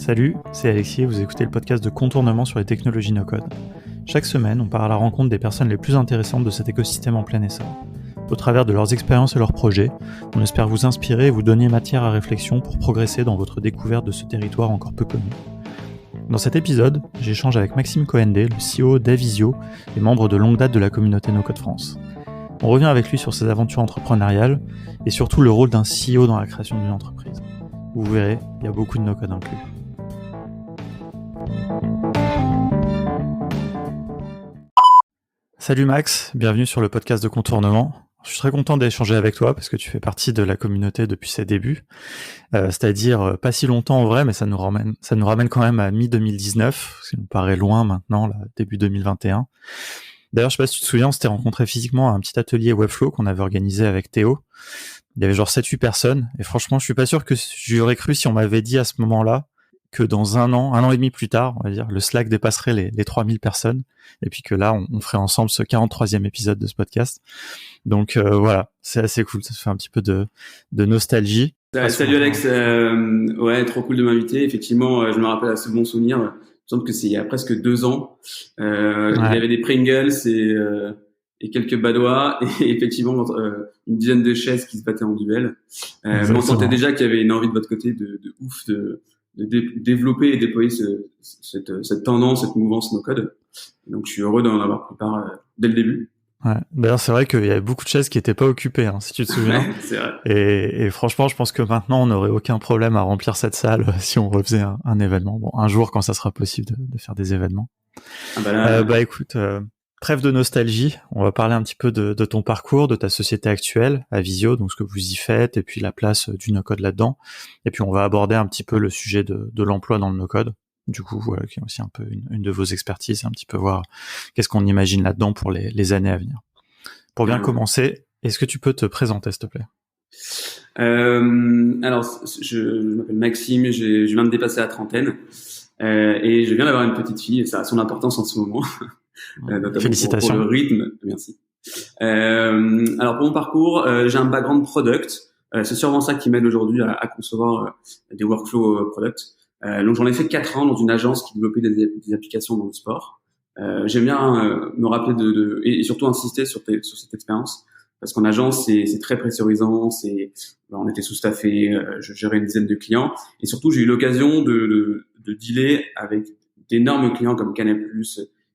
Salut, c'est Alexis et vous écoutez le podcast de Contournement sur les technologies no-code. Chaque semaine, on part à la rencontre des personnes les plus intéressantes de cet écosystème en plein essor. Au travers de leurs expériences et leurs projets, on espère vous inspirer et vous donner matière à réflexion pour progresser dans votre découverte de ce territoire encore peu connu. Dans cet épisode, j'échange avec Maxime Cohendé, le CEO d'Avisio et membre de longue date de la communauté No-code France. On revient avec lui sur ses aventures entrepreneuriales et surtout le rôle d'un CEO dans la création d'une entreprise. Vous verrez, il y a beaucoup de no-code inclus. Salut Max, bienvenue sur le podcast de Contournement. Je suis très content d'échanger avec toi parce que tu fais partie de la communauté depuis ses débuts, c'est-à-dire pas si longtemps en vrai, mais ça nous ramène quand même à mi-2019, ce qui nous paraît loin maintenant, là, début 2021. D'ailleurs, je sais pas si tu te souviens, on s'était rencontrés physiquement à un petit atelier Webflow qu'on avait organisé avec Théo. Il y avait genre 7-8 personnes, et franchement, je suis pas sûr que j'y aurais cru si on m'avait dit à ce moment-là que dans un an et demi plus tard, on va dire, le Slack dépasserait les 3000 personnes, et puis que là, on ferait ensemble ce 43e épisode de ce podcast. Donc voilà, c'est assez cool, ça se fait un petit peu de nostalgie. Salut Alex, ouais, trop cool de m'inviter. Effectivement, je me rappelle à ce bon souvenir. Il me semble que c'est il y a presque 2 ans. Il y avait des Pringles et quelques badois et effectivement une dizaine de chaises qui se battaient en duel. On sentait déjà qu'il y avait une envie de votre côté de ouf de développer et déployer cette tendance, cette mouvance no-code. Donc je suis heureux d'en avoir pris part dès le début. Ouais. D'ailleurs, c'est vrai qu'il y avait beaucoup de chaises qui étaient pas occupées, hein, si tu te souviens. Ouais, c'est vrai. Et franchement, je pense que maintenant, on n'aurait aucun problème à remplir cette salle si on refaisait un événement. Bon, un jour, quand ça sera possible de faire des événements. Écoute, trêve de nostalgie. On va parler un petit peu de ton parcours, de ta société actuelle, Avisio, donc ce que vous y faites, et puis la place du no-code là-dedans. Et puis, on va aborder un petit peu le sujet de l'emploi dans le no-code. Du coup, voilà, qui est aussi un peu une de vos expertises, un petit peu voir qu'est-ce qu'on imagine là-dedans pour les années à venir. Pour bien commencer, est-ce que tu peux te présenter, s'il te plaît ? Alors, je m'appelle Maxime, je viens de dépasser la trentaine et je viens d'avoir une petite fille et ça a son importance en ce moment. Félicitations. Pour le rythme, merci. Alors pour mon parcours, j'ai un background product. C'est sûrement ça qui m'aide aujourd'hui à concevoir des workflow product. Donc j'en ai fait 4 ans dans une agence qui développait des applications dans le sport. J'aime bien me rappeler et surtout insister sur cette expérience parce qu'en agence c'est très pressurisant, on était sous-staffé, je gérais une dizaine de clients et surtout j'ai eu l'occasion de dealer avec d'énormes clients comme Canal+,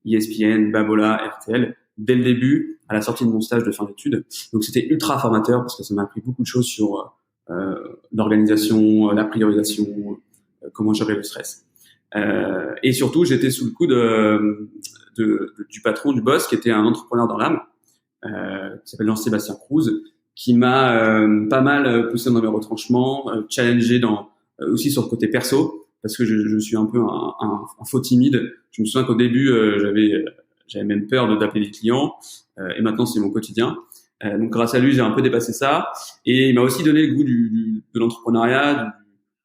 ESPN, Babola, RTL dès le début à la sortie de mon stage de fin d'études. Donc c'était ultra formateur parce que ça m'a appris beaucoup de choses sur l'organisation, la priorisation, comment gérer le stress. Et surtout, j'étais sous le coup du patron, du boss, qui était un entrepreneur dans l'âme, qui s'appelle Jean-Sébastien Cruz, qui m'a pas mal poussé dans mes retranchements, challengé aussi sur le côté perso, parce que je suis un peu un faux timide. Je me souviens qu'au début, j'avais même peur d'appeler les clients, et maintenant c'est mon quotidien. Donc grâce à lui, j'ai un peu dépassé ça, et il m'a aussi donné le goût de l'entrepreneuriat,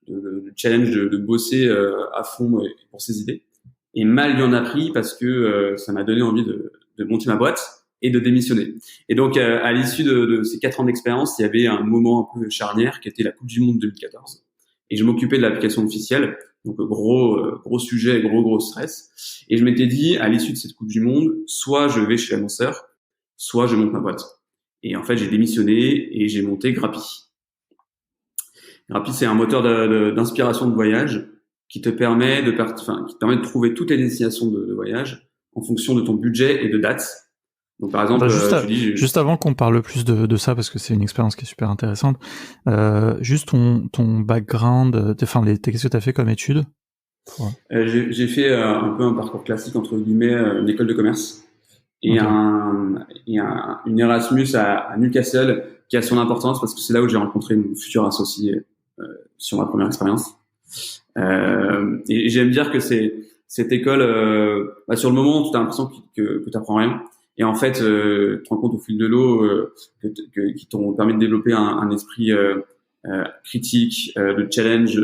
le challenge de bosser à fond pour ses idées. Et mal lui en a pris parce que ça m'a donné envie de monter ma boîte et de démissionner. Et donc à l'issue de ces 4 ans d'expérience, il y avait un moment un peu charnière qui était la Coupe du Monde 2014. Et je m'occupais de l'application officielle, donc gros sujet, gros stress. Et je m'étais dit, à l'issue de cette Coupe du Monde, soit je vais chez l'annonceur, soit je monte ma boîte. Et en fait, j'ai démissionné et j'ai monté Grappi. Grappi, c'est un moteur d'inspiration de voyage qui te permet de trouver toutes les destinations de voyage en fonction de ton budget et de date. Donc, par exemple, juste avant qu'on parle plus de ça, parce que c'est une expérience qui est super intéressante, juste ton background, qu'est-ce que tu as fait comme études ? J'ai fait un peu un parcours classique, entre guillemets, une école de commerce et une Erasmus à Newcastle qui a son importance parce que c'est là où j'ai rencontré mon futur associé sur ma première expérience. Et j'aime dire que cette école, sur le moment, tu as l'impression que tu apprends rien. Et en fait, tu te rends compte au fil de l'eau qui t'ont permis de développer un esprit critique, de challenge,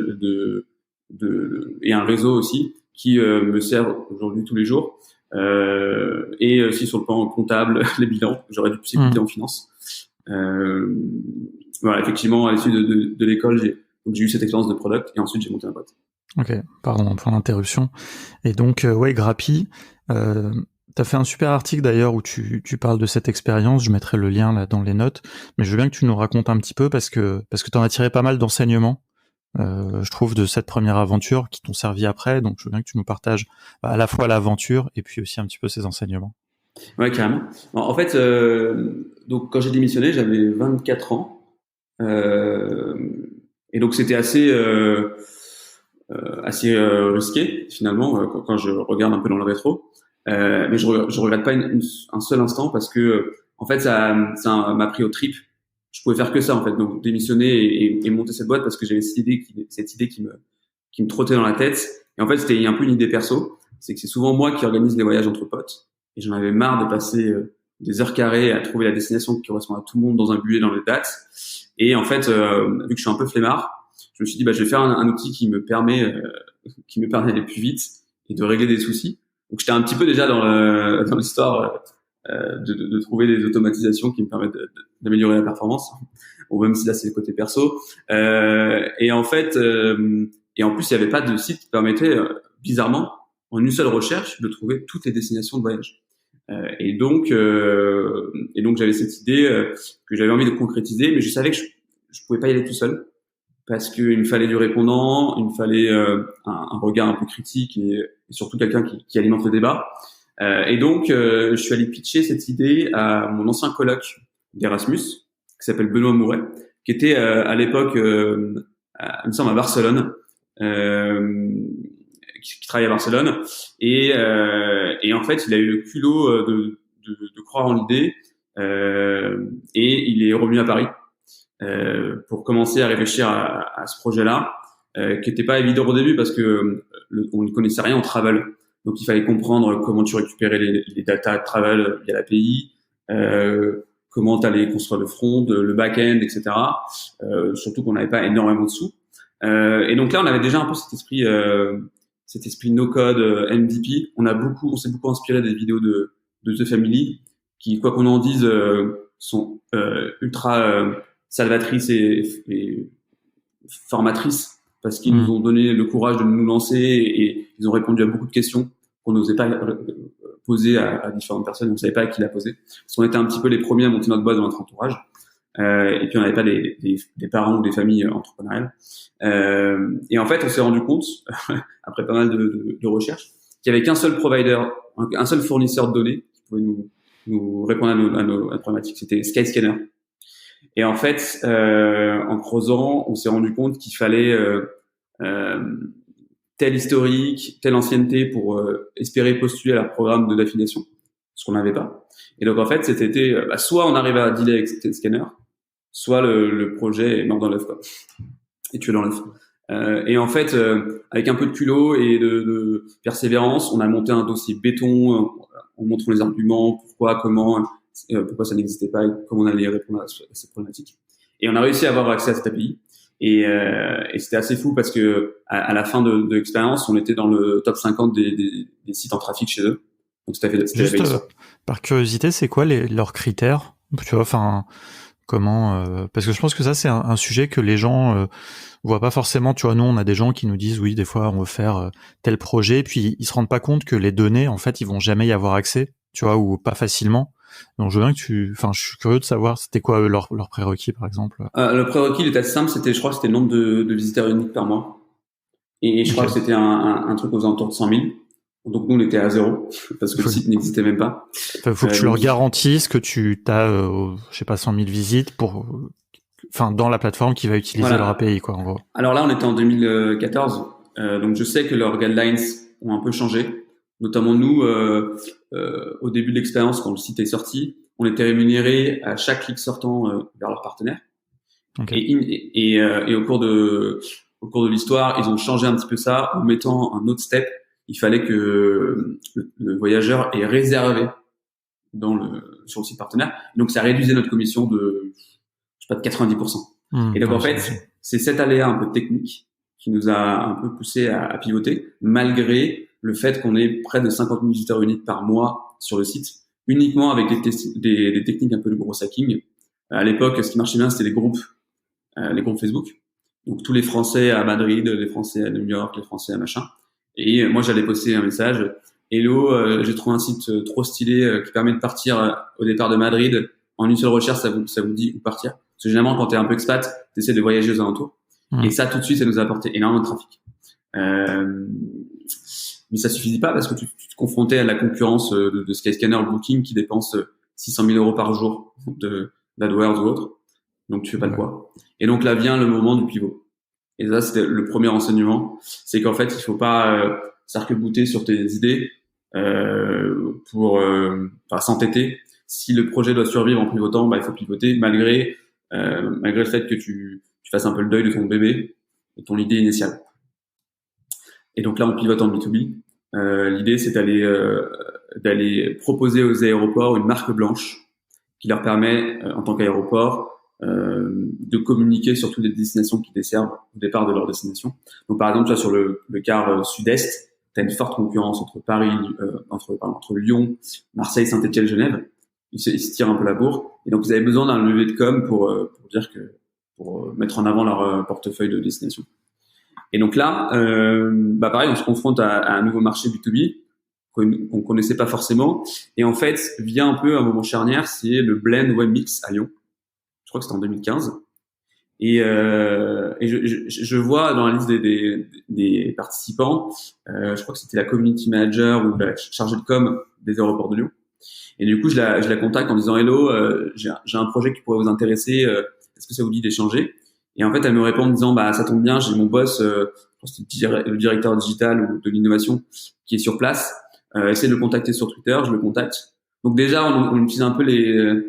et un réseau aussi qui me sert aujourd'hui tous les jours. Et aussi sur le plan comptable, les bilans. J'aurais dû pousser plus en finance. Voilà, effectivement, à l'issue de l'école, j'ai Donc j'ai eu cette expérience de product et ensuite j'ai monté ma boîte. Ok, pardon pour l'interruption. Et donc, ouais, Grappi, t'as fait un super article d'ailleurs où tu parles de cette expérience. Je mettrai le lien là dans les notes. Mais je veux bien que tu nous racontes un petit peu parce que t'en as tiré pas mal d'enseignements, je trouve, de cette première aventure qui t'ont servi après. Donc, je veux bien que tu nous partages à la fois l'aventure et puis aussi un petit peu ces enseignements. Ouais, carrément. En fait, donc quand j'ai démissionné, j'avais 24 ans. Et donc c'était assez risqué finalement quand je regarde un peu dans le rétro. Mais je regrette pas un seul instant parce que en fait ça m'a pris au trip. Je pouvais faire que ça en fait, donc démissionner et monter cette boîte parce que j'avais cette idée qui me trottait dans la tête. Et en fait c'était un peu une idée perso, c'est que c'est souvent moi qui organise les voyages entre potes et j'en avais marre de passer des heures carrées à trouver la destination qui correspond à tout le monde dans un bullet dans les dates. Et en fait, vu que je suis un peu flemmard, je me suis dit je vais faire un outil qui me permet d'aller plus vite et de régler des soucis. Donc j'étais un petit peu déjà dans l'histoire de trouver des automatisations qui me permettent d'améliorer la performance. Bon, même si là c'est le côté perso. Et en fait, et en plus il n'y avait pas de site qui permettait bizarrement en une seule recherche de trouver toutes les destinations de voyage. Et donc j'avais cette idée que j'avais envie de concrétiser, mais je savais que je pouvais pas y aller tout seul parce qu'il me fallait du répondant, il me fallait un regard un peu critique et surtout quelqu'un qui alimente le débat. Et donc je suis allé pitcher cette idée à mon ancien coloc d'Erasmus qui s'appelle Benoît Mouret, qui était à l'époque, il me semble, à Barcelone. Qui travaille à Barcelone et en fait il a eu le culot de croire en l'idée et il est revenu à Paris pour commencer à réfléchir à ce projet-là qui n'était pas évident au début parce que on ne connaissait rien en travel, donc il fallait comprendre comment tu récupérais les data de travel via l'API, comment tu allais construire le front, le back-end, etc. Surtout qu'on n'avait pas énormément de sous. Et donc là on avait déjà un peu cet esprit no-code, MVP. On s'est beaucoup inspiré des vidéos de The Family, qui, quoi qu'on en dise, sont ultra salvatrices et formatrices, parce qu'ils nous ont donné le courage de nous lancer et ils ont répondu à beaucoup de questions qu'on n'osait pas poser à différentes personnes. On ne savait pas à qui la poser. Parce qu'on était un petit peu les premiers à monter notre boîte dans notre entourage. Et puis on n'avait pas des parents ou des familles entrepreneuriales. Et en fait, on s'est rendu compte, après pas mal de recherches, qu'il y avait qu'un seul provider, un seul fournisseur de données qui pouvait nous répondre à nos problématiques. C'était Skyscanner. Et en fait, en creusant, on s'est rendu compte qu'il fallait tel historique, telle ancienneté pour espérer postuler à leur programme d'affiliation, ce qu'on n'avait pas. Et donc en fait, c'était soit on arrive à dealer avec Skyscanner, soit le projet est mort dans l'œuf, quoi. Et tu es dans l'œuf. Et en fait, avec un peu de culot et de persévérance, on a monté un dossier béton en montrant les arguments, pourquoi, comment, pourquoi ça n'existait pas et comment on allait répondre à ces problématiques. Et on a réussi à avoir accès à cette API. Et c'était assez fou parce que à la fin de l'expérience, on était dans le top 50 des sites en trafic chez eux. Donc c'était Juste par curiosité, c'est quoi leurs critères? Tu vois, enfin, comment parce que je pense que ça c'est un sujet que les gens voient pas forcément. Tu vois, nous on a des gens qui nous disent oui, des fois on veut faire tel projet, puis ils se rendent pas compte que les données, en fait, ils vont jamais y avoir accès, tu vois, ou pas facilement. Donc je veux bien que je suis curieux de savoir c'était quoi leur prérequis par exemple. Le prérequis il était assez simple, je crois que c'était le nombre de visiteurs uniques par mois. Et je crois que c'était un truc aux alentours de 100 000. Donc nous on était à 0 parce que le site n'existait même pas. Faut que tu leur garantisses que tu as je sais pas 100 000 visites dans la plateforme qui va utiliser leur API, quoi, en gros. Alors là on était en 2014, donc je sais que leurs guidelines ont un peu changé. Notamment nous, au début de l'expérience, quand le site est sorti, on était rémunéré à chaque clic sortant vers leur partenaire. Okay. Et au cours de l'histoire, ils ont changé un petit peu ça en mettant un autre step. Il fallait que le voyageur ait réservé sur le site partenaire. Donc ça réduisait notre commission de 90%. Et donc en fait, c'est cet aléa un peu technique qui nous a un peu poussé à pivoter, malgré le fait qu'on ait près de 50 000 visiteurs uniques par mois sur le site, uniquement avec des techniques un peu de gros hacking. À l'époque, ce qui marchait bien, c'était les groupes Facebook. Donc tous les Français à Madrid, les Français à New York, les Français à machin. Et moi j'allais poster un message. Hello, j'ai trouvé un site trop stylé qui permet de partir au départ de Madrid. En une seule recherche, ça vous dit où partir. Parce que généralement, quand t'es un peu expat, t'essaies de voyager aux alentours. Et ça, tout de suite, ça nous a apporté énormément de trafic. Mais ça suffisait pas parce que tu te confrontais à la concurrence de Skyscanner, Booking qui dépense 600 000 euros par jour d'AdWords ou autre. Donc tu fais pas de quoi. Et donc là vient le moment du pivot. Et ça, c'était le premier enseignement, c'est qu'en fait, il faut pas s'arc-bouter sur tes idées pour s'entêter. Si le projet doit survivre en pivotant, il faut pivoter malgré le fait que tu fasses un peu le deuil de ton bébé et ton idée initiale. Et donc là, on pivote en B2B. L'idée, c'est d'aller proposer aux aéroports une marque blanche qui leur permet, en tant qu'aéroport, de communiquer sur toutes les destinations qu'ils desservent au départ de leur destination. Donc, par exemple, tu vois, sur le quart sud-est, tu as une forte concurrence entre Paris, entre Lyon, Marseille, Saint-Étienne, Genève. Ils se tirent un peu la bourre. Et donc, ils avaient besoin d'un levier de com pour mettre en avant leur portefeuille de destination. Et donc là, pareil, on se confronte à un nouveau marché B2B qu'on connaissait pas forcément. Et en fait, vient un peu un moment charnière, c'est le Blend Web Mix à Lyon. Je crois que c'était en 2015. Et je vois dans la liste des participants, je crois que c'était la community manager ou la chargée de com des aéroports de Lyon. Et du coup, je la contacte en disant hello, j'ai un projet qui pourrait vous intéresser. Est-ce que ça vous dit d'échanger? Et en fait, elle me répond en disant ça tombe bien, j'ai mon boss, le directeur digital ou de l'innovation qui est sur place. Essaie de le contacter sur Twitter, je le contacte. Donc déjà, on utilise un peu les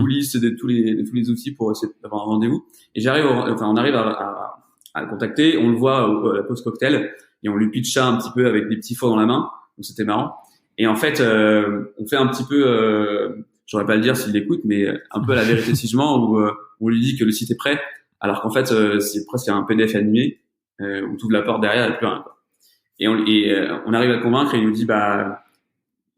coulisses de tous les outils pour essayer d'avoir un rendez-vous. Et on arrive à le contacter, on le voit à la pause cocktail et on lui pitch ça un petit peu avec des petits fours dans la main. Donc c'était marrant. Et en fait, on fait un petit peu, j'aurais pas à le dire s'il l'écoute, mais un peu à la vérité si je mens, où on lui dit que le site est prêt, alors qu'en fait, c'est presque un PDF animé où tu ouvres la porte derrière et plus rien, quoi. Et on arrive à le convaincre et il nous dit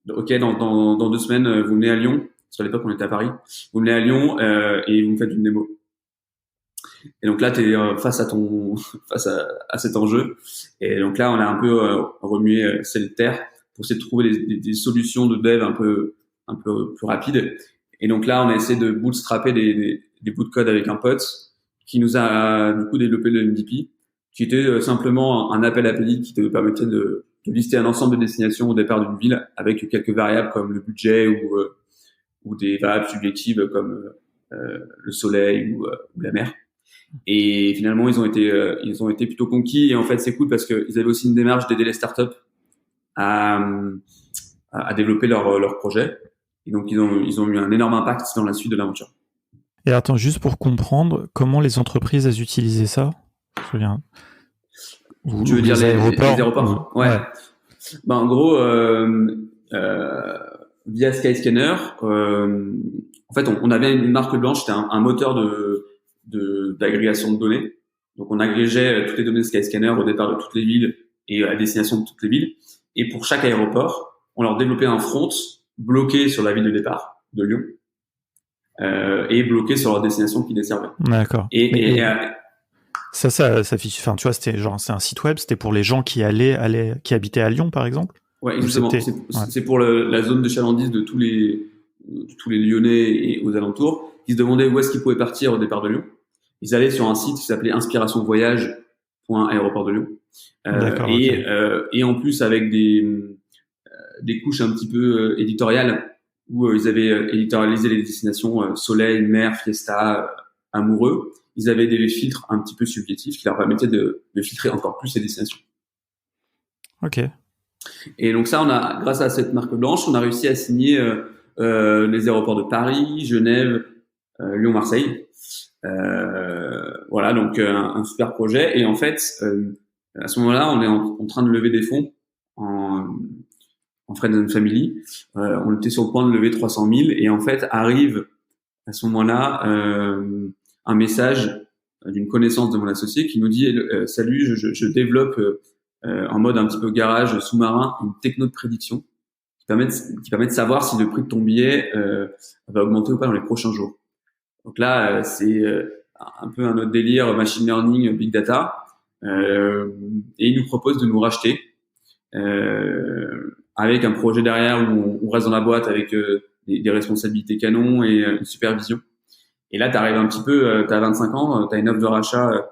ok, dans 2 semaines, vous venez à Lyon. Parce qu'à l'époque, on était à Paris. Vous venez à Lyon et vous me faites une démo. Et donc là, t'es face à cet enjeu. Et donc là, on a un peu remué cette terre pour essayer de trouver des solutions de dev un peu plus rapides. Et donc là, on a essayé de bootstrapper des bouts de code avec un pote qui nous a du coup développé le MVP, qui était simplement un appel API qui te permettait de lister un ensemble de destinations au départ d'une ville avec quelques variables comme le budget ou des variables subjectives comme le soleil ou la mer. Et finalement, ils ont été plutôt conquis. Et en fait, c'est cool parce qu'ils avaient aussi une démarche d'aider les startups à développer leur projet. Et donc, ils ont eu un énorme impact dans la suite de l'aventure. Et attends, juste pour comprendre, comment les entreprises elles utilisaient ça? Tu veux dire les aéroports? Ouais. En gros, via Skyscanner, en fait, on avait une marque blanche, c'était un moteur d'agrégation de données. Donc, on agrégeait toutes les données de Skyscanner au départ de toutes les villes et à destination de toutes les villes. Et pour chaque aéroport, on leur développait un front bloqué sur la ville de départ de Lyon et bloqué sur leur destination qu'ils desservaient. D'accord. Ça fiche. Enfin, tu vois, c'est un site web. C'était pour les gens qui habitaient à Lyon, par exemple. Ouais, exactement. C'est pour la zone de chalandise de tous les Lyonnais et aux alentours qui se demandaient où est-ce qu'ils pouvaient partir au départ de Lyon. Ils allaient sur un site qui s'appelait inspirationvoyage.aéroport de Lyon. Et en plus avec des couches un petit peu éditoriales où ils avaient éditorialisé les destinations soleil, mer, fiesta, amoureux. Ils avaient des filtres un petit peu subjectifs qui leur permettaient de filtrer encore plus ces destinations. Ok. Et donc ça, grâce à cette marque blanche, on a réussi à signer les aéroports de Paris, Genève, Lyon, Marseille. Voilà, donc un super projet. Et en fait, à ce moment-là, on est en train de lever des fonds en friends and family. On était sur le point de lever 300 000 et en fait arrive à ce moment-là un message d'une connaissance de mon associé qui nous dit salut, je développe en mode un petit peu garage sous-marin une techno de prédiction qui permet de savoir si le prix de ton billet va augmenter ou pas dans les prochains jours. Donc là, c'est un peu un autre délire, machine learning, big data, et ils nous proposent de nous racheter avec un projet derrière où on reste dans la boîte avec des responsabilités canon et une supervision. Et là, tu arrives un petit peu, tu as 25 ans, tu as une offre de rachat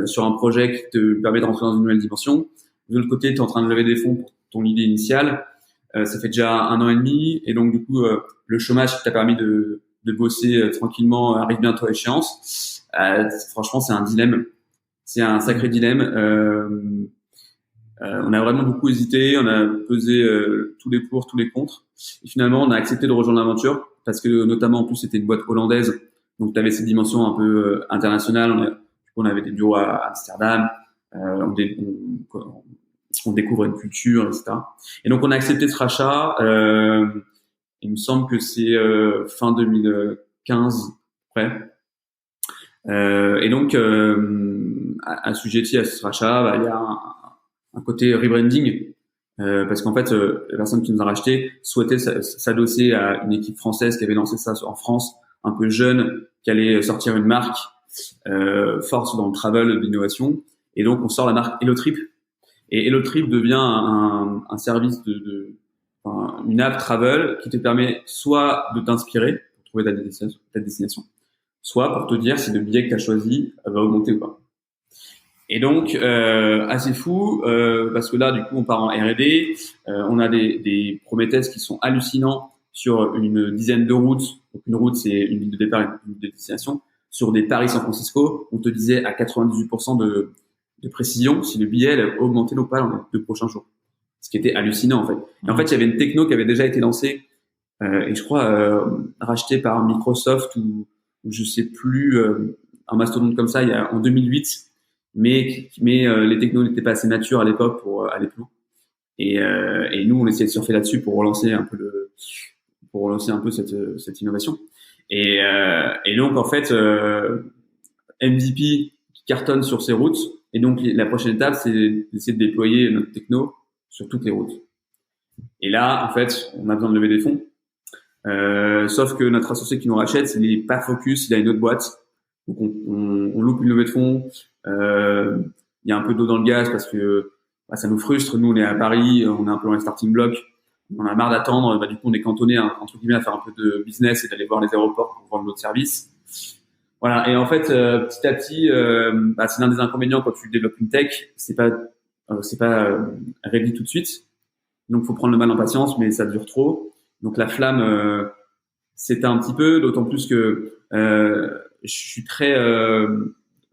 sur un projet qui te permet de rentrer dans une nouvelle dimension. De l'autre côté, tu es en train de lever des fonds pour ton idée initiale. Ça fait déjà 1 an et demi, et donc du coup, le chômage qui t'a permis de bosser tranquillement arrive bientôt à échéance. Franchement, c'est un dilemme. C'est un sacré dilemme. On a vraiment beaucoup hésité, on a pesé tous les pour, tous les contre. Et finalement, on a accepté de rejoindre l'aventure parce que notamment en plus c'était une boîte hollandaise, donc tu avais cette dimension un peu internationale. On avait des bureaux à Amsterdam, on découvre une culture, etc. Et donc on a accepté ce rachat. Il me semble que c'est fin 2015, près. Et donc assujetti à ce rachat, il y a un côté rebranding, parce qu'en fait, la personne qui nous a racheté souhaitait s'adosser à une équipe française qui avait lancé ça en France, un peu jeune, qui allait sortir une marque forte dans le travel, l'innovation. Et donc, on sort la marque HelloTrip. Et HelloTrip devient un service une app travel qui te permet soit de t'inspirer pour trouver ta destination, soit pour te dire si le billet que tu as choisi va augmenter ou pas. Et donc, assez fou, parce que là, du coup, on part en R&D, on a des Prometheus qui sont hallucinants sur une dizaine de routes. Donc, une route, c'est une ligne de départ et une ligne de destination. Sur des Paris-San Francisco, on te disait à 98% de précision si le billet allait augmenter ou pas dans les 2 prochains jours. Ce qui était hallucinant, en fait. Et en fait, il y avait une techno qui avait déjà été lancée, et je crois, rachetée par Microsoft ou je sais plus, un mastodonte comme ça, en 2008. Mais les technos n'étaient pas assez matures à l'époque pour aller plus loin. Et nous, on essayait de surfer là-dessus pour relancer un peu cette innovation. Et donc, en fait, MVP qui cartonne sur ces routes. Et donc, la prochaine étape, c'est d'essayer de déployer notre techno sur toutes les routes. Et là, en fait, on a besoin de lever des fonds. Sauf que notre associé qui nous rachète, il n'est pas focus, il a une autre boîte. Donc, on loupe une levée de fonds. Il y a un peu d'eau dans le gaz parce que ça nous frustre. Nous, on est à Paris, on est un peu dans les starting blocks. On a marre d'attendre. Du coup, on est cantonné entre guillemets à faire un peu de business et d'aller voir les aéroports pour vendre notre service. Voilà. Et en fait, petit à petit, c'est l'un des inconvénients quand tu développes une tech. C'est pas ready tout de suite. Donc, faut prendre le mal en patience, mais ça dure trop. Donc, la flamme s'éteint un petit peu. D'autant plus que je suis très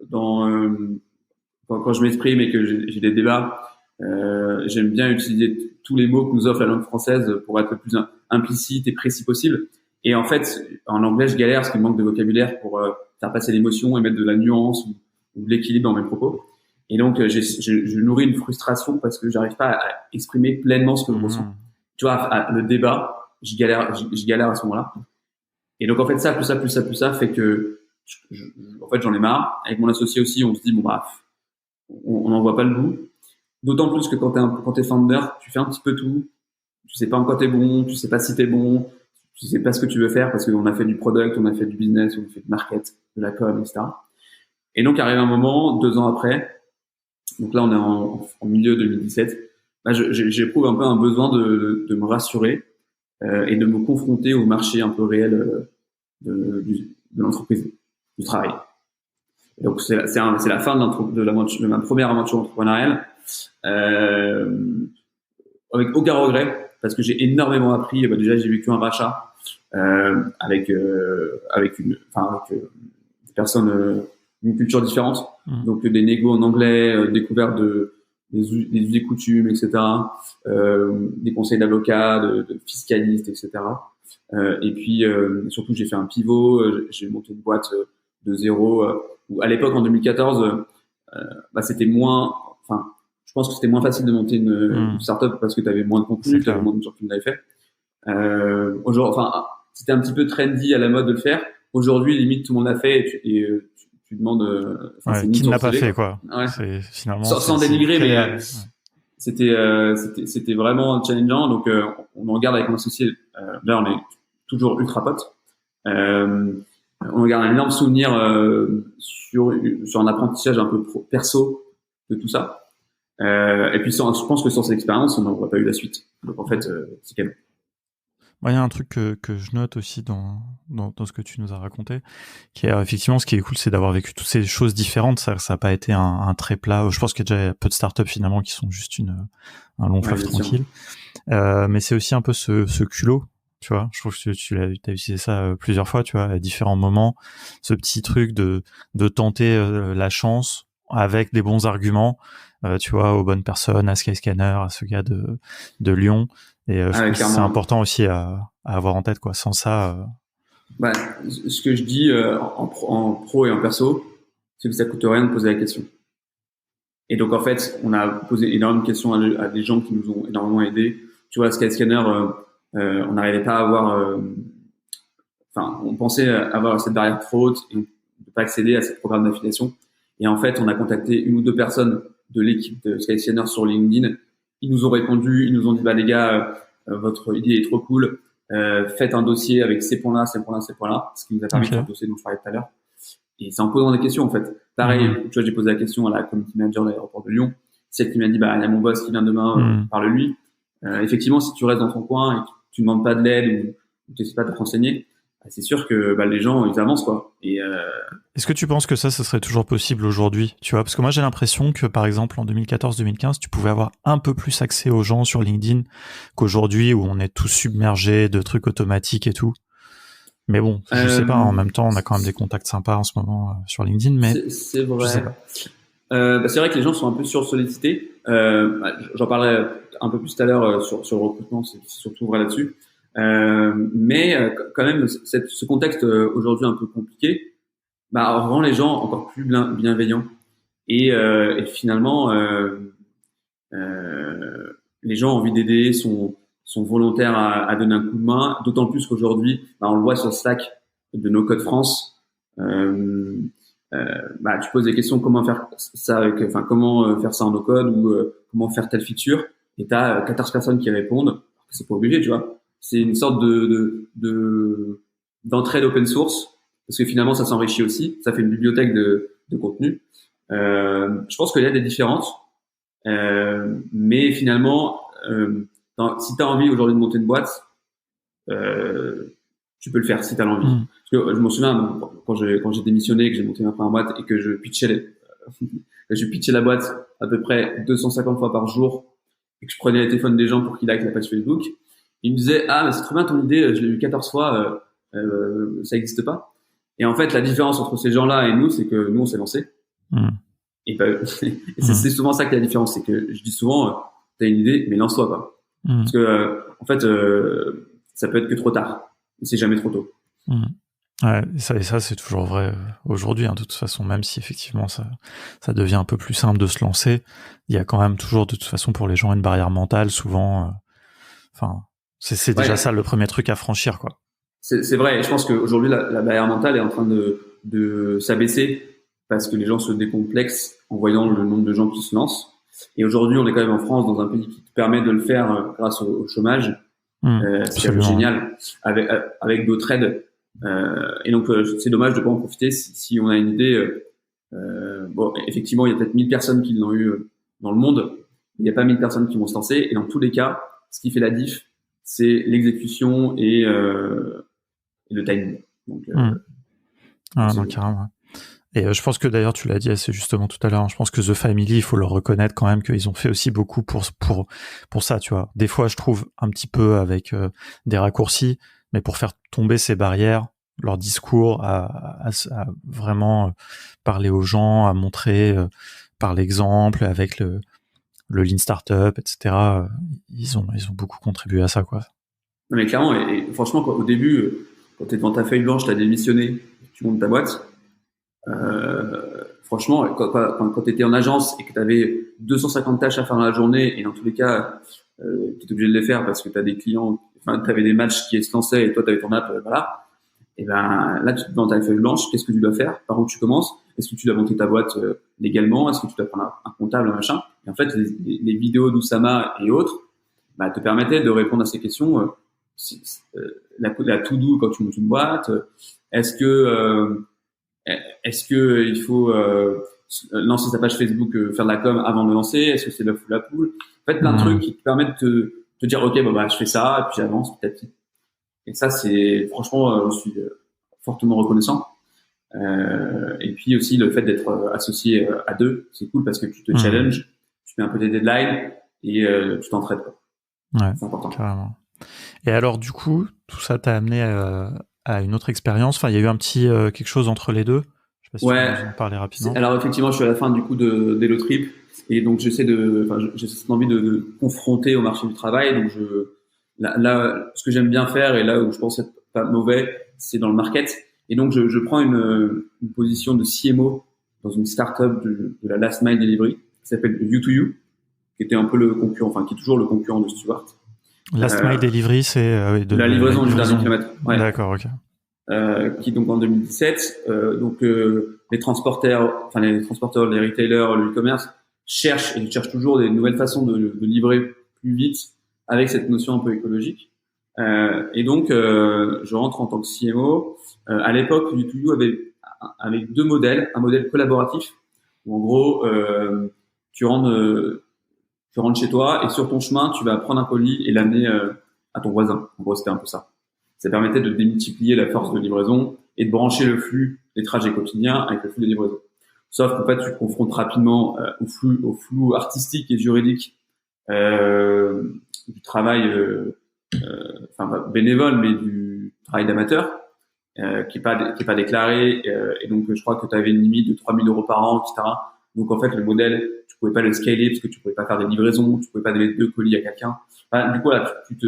quand je m'exprime et que j'ai des débats, j'aime bien utiliser tous les mots que nous offre la langue française pour être le plus implicite et précis possible. Et en fait, en anglais, je galère parce qu'il manque de vocabulaire pour faire passer l'émotion et mettre de la nuance ou de l'équilibre dans mes propos. Et donc, je nourris une frustration parce que j'arrive pas à exprimer pleinement ce que je ressens. Tu vois, le débat, je galère à ce moment-là. Et donc, en fait, ça, plus ça fait que en fait, j'en ai marre. Avec mon associé aussi, on se dit, bon, on n'en voit pas le bout. D'autant plus que quand t'es founder, tu fais un petit peu tout. Tu sais pas en quoi t'es bon, tu sais pas si t'es bon, tu sais pas ce que tu veux faire parce qu'on a fait du product, on a fait du business, on a fait du market, de la com, etc. Et donc, arrive un moment, 2 ans après, donc là, on est en milieu 2017, j'éprouve un peu un besoin de me rassurer et de me confronter au marché un peu réel de l'entreprise, du travail. Et donc c'est la fin de ma première aventure entrepreneuriale, avec aucun regret parce que j'ai énormément appris. Déjà j'ai vécu un rachat avec des personnes d'une culture différente, donc des négos en anglais, découverte des us et coutumes, etc., des conseils d'avocats, de fiscalistes, etc. Et puis surtout j'ai fait un pivot, j'ai monté une boîte de zéro, où à l'époque en 2014 c'était moins, je pense que c'était moins facile de monter une startup parce que tu avais moins de contenu, tu avais moins de gens qui l'avaient fait. Aujourd'hui, c'était un petit peu trendy à la mode de le faire. Aujourd'hui, limite tout le monde l'a fait et tu demandes qui ne l'a pas fait, quoi. Ouais. Finalement sans dénigrer, mais c'était vraiment challengeant. Donc on en regarde avec mon associé. Là, on est toujours ultra potes. on garde un énorme souvenir sur un apprentissage un peu perso de tout ça. Et puis je pense que sans cette expérience, on n'aurait pas eu la suite. Donc en fait, c'est canon. Il y a un truc que je note aussi dans ce que tu nous as raconté, qui est effectivement, ce qui est cool, c'est d'avoir vécu toutes ces choses différentes. Ça n'a pas été un trait plat. Je pense qu'il y a déjà peu de startups finalement qui sont juste un long fleuve tranquille. Mais c'est aussi un peu ce culot, tu vois. Je trouve que tu as utilisé ça plusieurs fois, tu vois, à différents moments. Ce petit truc de tenter la chance avec des bons arguments, tu vois, aux bonnes personnes, à Skyscanner, à ce gars de Lyon. Et je trouve que c'est important aussi à avoir en tête, quoi. Sans ça, ce que je dis en pro et en perso, c'est que ça coûte rien de poser la question. Et donc en fait, on a posé énormément de questions à des gens qui nous ont énormément aidés. Tu vois, Skyscanner, on n'arrivait pas à avoir, on pensait avoir cette barrière trop haute et ne pas accéder à ce programme d'affiliation. Et en fait, on a contacté une ou deux personnes de l'équipe de Skyscanner sur LinkedIn. Ils nous ont répondu, ils nous ont dit, les gars, votre idée est trop cool. Faites un dossier avec ces points-là, ces points-là, ces points-là. Ce qui nous a permis de faire le dossier dont je parlais tout à l'heure. Et c'est en posant des questions, en fait. Pareil, tu vois, j'ai posé la question à la community manager de l'aéroport de Lyon. Celle qui m'a dit, il y a mon boss qui vient demain, parle-lui. Effectivement, si tu restes dans ton coin et que tu ne demandes pas de l'aide ou tu n'essaies pas de te renseigner, c'est sûr que les gens, ils avancent, quoi. Et est-ce que tu penses que ça serait toujours possible aujourd'hui, tu vois? Parce que moi, j'ai l'impression que, par exemple, en 2014-2015, tu pouvais avoir un peu plus accès aux gens sur LinkedIn qu'aujourd'hui, où on est tous submergés de trucs automatiques et tout. Mais bon, je sais pas, en même temps, on a quand même des contacts sympas en ce moment sur LinkedIn, mais c'est vrai. Je sais pas. C'est vrai que les gens sont un peu sursollicités. J'en parlerai un peu plus tout à l'heure sur le recrutement, c'est surtout vrai là-dessus. Mais quand même, ce contexte aujourd'hui un peu compliqué, rend les gens encore plus bienveillants. Et finalement, les gens ont envie d'aider, sont volontaires à donner un coup de main. D'autant plus qu'aujourd'hui, on le voit sur Slack de No Code France. Tu poses des questions, comment faire ça comment faire ça en no code ou comment faire telle feature, et t'as 14 personnes qui répondent. C'est pas obligé, tu vois. C'est une sorte d'entraide open source, parce que finalement ça s'enrichit aussi, ça fait une bibliothèque de contenu. Je pense qu'il y a des différences, mais finalement, si t'as envie aujourd'hui de monter une boîte, tu peux le faire si t'as l'envie. Parce que je m'en souviens quand j'ai démissionné, que j'ai monté ma première boîte et que je pitchais la boîte à peu près 250 fois par jour et que je prenais les téléphones des gens pour qu'ils likent la page Facebook. Ils me disaient, mais c'est trop bien ton idée, je l'ai eu 14 fois, ça n'existe pas. Et en fait, la différence entre ces gens-là et nous, c'est que nous, on s'est lancé. Et c'est souvent ça qui est la différence, c'est que je dis souvent, t'as une idée, mais lance-toi, quoi. Parce que en fait, ça peut être que trop tard. C'est jamais trop tôt. Ouais, et ça c'est toujours vrai aujourd'hui, de toute façon, même si effectivement ça devient un peu plus simple de se lancer, il y a quand même toujours de toute façon pour les gens une barrière mentale souvent. C'est déjà ça le premier truc à franchir, quoi. C'est vrai, et je pense qu'aujourd'hui la barrière mentale est en train de s'abaisser parce que les gens se décomplexent en voyant le nombre de gens qui se lancent. Et aujourd'hui, on est quand même en France, dans un pays qui te permet de le faire grâce au chômage. C'est génial, avec d'autres aides. Et donc, c'est dommage de pas en profiter si on a une idée. Effectivement, il y a peut-être 1000 personnes qui l'ont eu dans le monde. Il n'y a pas 1000 personnes qui vont se lancer. Et dans tous les cas, ce qui fait la diff, c'est l'exécution et le timing. Donc, non, carrément. Et je pense que d'ailleurs, tu l'as dit assez justement tout à l'heure, je pense que The Family, il faut leur reconnaître quand même qu'ils ont fait aussi beaucoup pour ça, tu vois. Des fois, je trouve un petit peu avec des raccourcis, mais pour faire tomber ces barrières, leur discours, à vraiment parler aux gens, à montrer par l'exemple, avec le Lean Startup, etc. Ils ont beaucoup contribué à ça, quoi. Non, mais clairement, et franchement, au début, quand t'es devant ta feuille blanche, t'as démissionné, tu montes ta boîte. Franchement, quand tu étais en agence et que tu avais 250 tâches à faire dans la journée, et dans tous les cas, tu étais obligé de les faire parce que tu as des clients, tu avais des matchs qui se lançaient et toi, tu avais ton app, voilà. Et là, tu te dans ta feuille blanche, qu'est-ce que tu dois faire? Par où tu commences? Est-ce que tu dois monter ta boîte légalement? Est-ce que tu dois prendre un comptable, un machin? Et en fait, les vidéos d'Oussama et autres te permettaient de répondre à ces questions. La to-do quand tu montes une boîte, Est-ce que il faut lancer sa page Facebook, faire de la com avant de lancer? Est-ce que c'est l'œuf ou la poule? En fait, plein de trucs qui te permettent de te dire ok, bah je fais ça et puis j'avance petit à petit. Et ça, c'est franchement, je suis fortement reconnaissant. Et puis aussi le fait d'être associé à deux, c'est cool parce que tu te challenges, tu mets un peu des deadlines et tu t'entraides, quoi. Ouais, c'est important. Carrément. Et alors du coup, tout ça t'a amené à une autre expérience. Enfin, il y a eu un petit quelque chose entre les deux. Je sais pas si tu peux nous en parler rapidement. Alors effectivement, je suis à la fin du coup d'Hellotrip et donc j'ai cette envie de confronter au marché du travail. Donc là, ce que j'aime bien faire et là où je pense être pas mauvais, c'est dans le market. Et donc je prends une position de CMO dans une startup de la last mile delivery qui s'appelle U2U, qui était un peu le concurrent, enfin qui est toujours le concurrent de Stuart. Last mile delivery, c'est de la livraison du dernier kilomètre. Ouais. D'accord, ok. Qui donc en 2017, les transporteurs, les retailers, le e-commerce cherchent toujours des nouvelles façons de livrer plus vite avec cette notion un peu écologique. Et donc je rentre en tant que CMO. À l'époque, U2U avait deux modèles, un modèle collaboratif où en gros tu rentres chez toi et sur ton chemin tu vas prendre un colis et l'amener à ton voisin. En gros, c'était un peu ça. Ça permettait de démultiplier la force de livraison et de brancher le flux des trajets quotidiens avec le flux de livraison. Sauf qu'en fait, tu te confrontes rapidement au flou artistique et juridique du travail, pas bénévole, mais du travail d'amateur, qui est pas déclaré. Et donc, je crois que tu avais une limite de 3 000 € par an, etc. Donc, en fait, le modèle, tu pouvais pas le scaler parce que tu pouvais pas faire des livraisons, tu pouvais pas donner 2 colis à quelqu'un. Enfin, du coup, là, tu t'es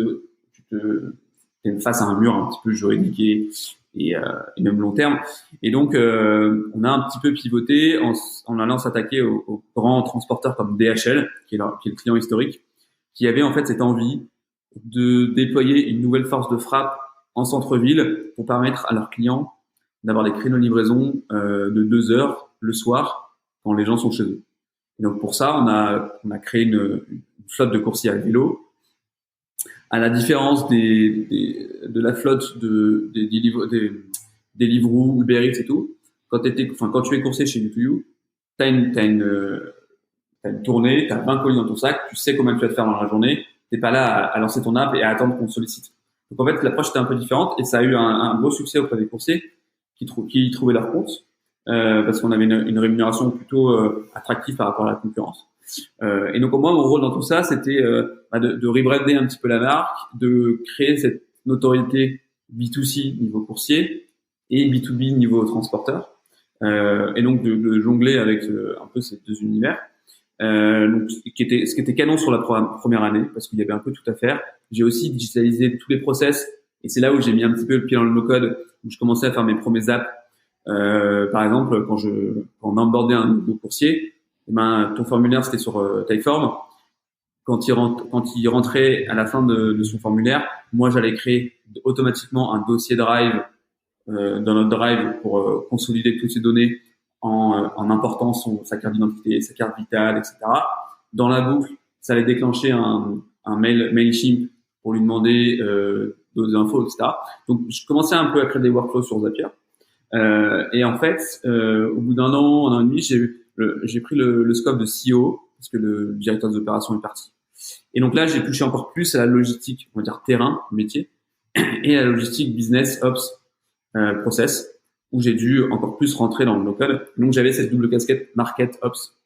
face à un mur un petit peu juridique et même long terme. Et donc, on a un petit peu pivoté en allant s'attaquer aux grands transporteurs comme DHL, qui est le client historique, qui avait en fait cette envie de déployer une nouvelle force de frappe en centre-ville pour permettre à leurs clients d'avoir des créneaux de livraison de 2 heures le soir quand les gens sont chez eux. Et donc pour ça, on a créé une flotte de coursiers à vélo. À la différence de la flotte des Deliveroo, Uber Eats et tout, quand tu es coursier chez U2U, t'as une tournée, t'as 20 colis dans ton sac, tu sais combien tu vas te faire dans la journée, t'es pas là à lancer ton app et à attendre qu'on te sollicite. Donc en fait, l'approche était un peu différente et ça a eu un beau succès auprès des coursiers qui trouvaient leur compte parce qu'on avait une rémunération plutôt attractive par rapport à la concurrence. Et donc moi, mon rôle dans tout ça, c'était de rebrander un petit peu la marque, de créer cette notoriété B2C niveau coursier et B2B niveau transporteur, et donc de jongler avec un peu ces deux univers. Donc, ce qui était canon sur la première année, parce qu'il y avait un peu tout à faire. J'ai aussi digitalisé tous les process, et c'est là où j'ai mis un petit peu le pied dans le no-code, où je commençais à faire mes premiers apps. Par exemple, quand on onboardait un nouveau coursier, ton formulaire c'était sur Typeform. Quand il rentrait à la fin de son formulaire, moi j'allais créer automatiquement un dossier Drive dans notre Drive pour consolider toutes ces données en important sa carte d'identité, sa carte vitale, etc. Dans la boucle, ça allait déclencher un MailChimp pour lui demander d'autres infos, etc. Donc je commençais un peu à créer des workflows sur Zapier. Et en fait, au bout d'un an et demi, j'ai pris le scope de CEO parce que le directeur des opérations est parti. Et donc là, j'ai touché encore plus à la logistique, on va dire terrain, métier, et à la logistique business, ops, process, où j'ai dû encore plus rentrer dans le local. Donc j'avais cette double casquette market ops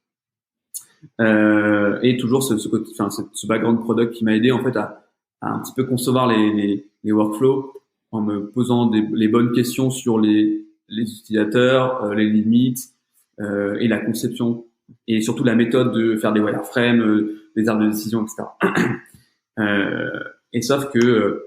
et toujours ce background product qui m'a aidé en fait à un petit peu concevoir les workflows en me posant les bonnes questions sur les utilisateurs, les limites et la conception et surtout la méthode de faire des wireframes, des arbres de décision, etc. Et sauf que